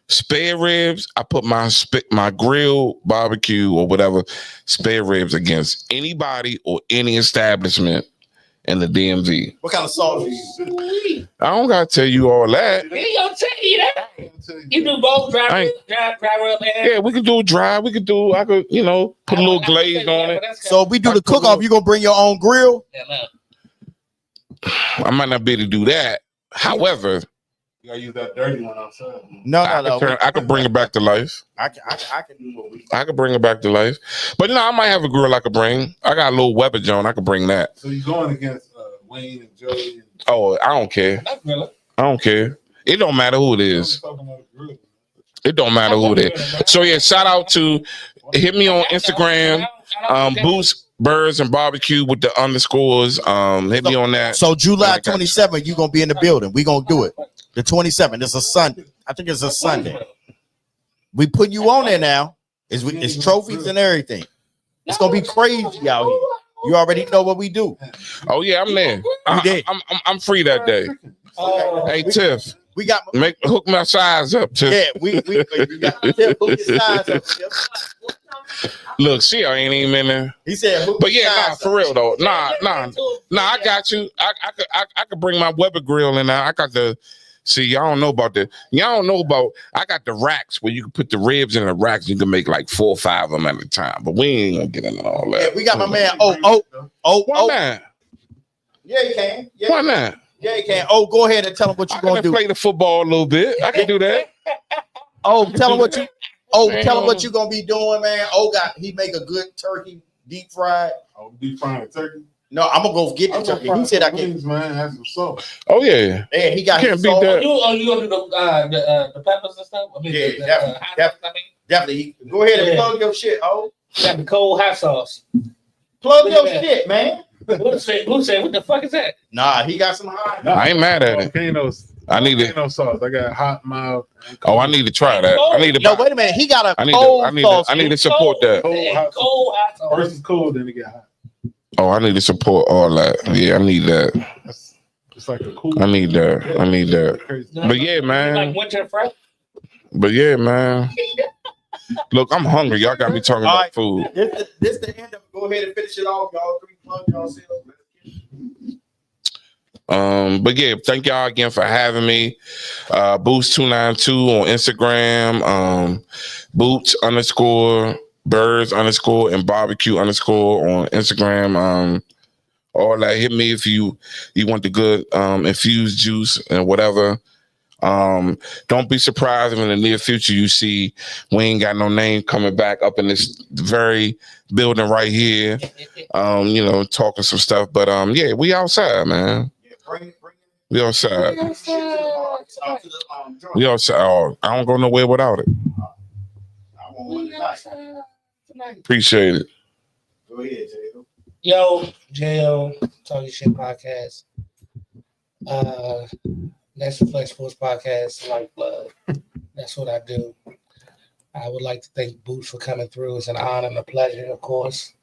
spare ribs, I put my grill barbecue or whatever spare ribs against anybody or any establishment in the DMV. What kind of sauce you use? I don't gotta tell you all that. He gonna tell you that. You do both dry rub and Yeah, we could do dry. I could, put a little glaze on it. So if we do the cook-off, you gonna bring your own grill? I might not be able to do that. However, You gotta use that dirty one outside. No. I could bring it back to life. I can do what we. I could bring it back to life. But I might have a grill I could bring. I got a little Weber Jones. I could bring that. So you're going against Wayne and Joey. Oh, I don't care. I don't care. It don't matter who it is. It don't matter who it is. So yeah, shout out to hit me on Instagram, Boost Birds and Barbecue with the underscores. Hit me on that. So July 27th, you gonna be in the building. We gonna do it. The 27th. It's a Sunday. I think it's a Sunday. We put you on there now. It's trophies and everything. It's gonna be crazy out here. You already know what we do. Oh yeah, I'm there. I'm free that day. Hey Tiff, we got hook my size up, Tiff. Yeah, we got Tiff, hook your size up, Tiff. Look, she ain't even in there. He said, but yeah, for real though. Nah. I got you. I could bring my Weber grill in there. I got the. See, y'all don't know about that. Y'all don't know about. I got the racks where you can put the ribs in the racks. You can make like 4 or 5 of them at a time. But we ain't gonna get into all that. Yeah, we got my man. Why not? Yeah, you can. Yeah. Why not? Yeah, you can. Oh, go ahead and tell him what you're gonna do. Play the football a little bit. I can do that. Tell him what you. Tell him what you're gonna be doing, man. He make a good turkey, deep fried. Deep fried turkey. No, I'm gonna go get the turkey. He said I can. Man, have some salt. Oh yeah. Yeah, he got. Can't beat that. You gonna do the peppers and stuff? Definitely. Go ahead and plug your shit. Got the cold hot sauce. Plug your shit, man. Blue said, what the fuck is that? Nah, he got some hot. I ain't mad at it. Volcanoes. I need it. Volcano sauce. I got hot mouth. Oh, I need to try that. I need to. No, wait a minute. He got a cold sauce. I need to support that. Cold hot sauce. First is cold, then it get hot. Oh, I need to support all that. Yeah, I need that. It's like a cool. I need that. I need that. Crazy. But yeah, man. Like winter fresh. But yeah, man. Look, I'm hungry. Y'all got me talking about right. food. This the end of it. Go ahead and finish it off. Y'all 3 plug yourselves. But yeah, thank y'all again for having me. Boots292 on Instagram. Boots_birds_ and barbecue_ on Instagram. All that. Hit me if you want the good infused juice and whatever. Don't be surprised if in the near future you see we ain't got no name coming back up in this very building right here. Talking some stuff. But yeah, we outside, man. We outside. We outside. Oh, I don't go nowhere without it. Appreciate it. Go ahead, J.O. Yo, J.O. Talking Shit Podcast. Next2Flex Sportz Podcast, Lifeblood. That's what I do. I would like to thank Boots for coming through. It's an honor and a pleasure, of course.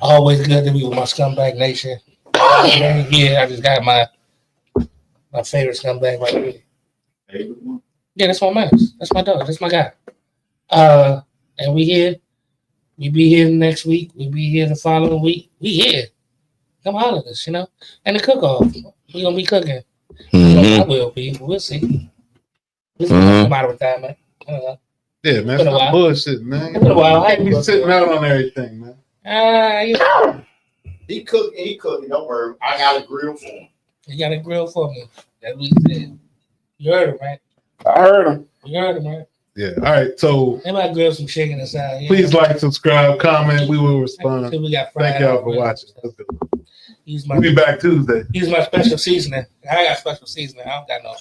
Always good to be with my scumbag nation. Yeah, I just got my favorite scumbag right here. Yeah, that's my man. That's my dog. That's my guy. And we here. We be here next week. We be here the following week. We here. Come holler at us, And the cook-off. We gonna be cooking. I will be. We'll see. This is come out of retirement. Yeah, man. Stop bullshit, man. It's been a while. He's sitting out on everything, man. He cooking. Don't worry. I got a grill for him. You got a grill for me. That's what he said. You heard him, right? I heard him. You heard him, right? Yeah. All right. So They might grill some chicken inside. please like, subscribe, comment. We will respond. We got fried Thank y'all for watching. Let's go. We'll be back Tuesday. Use my special seasoning. I got special seasoning. I don't got no.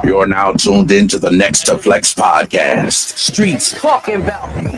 You're now tuned into the Next2Flex podcast. Streets talking about me.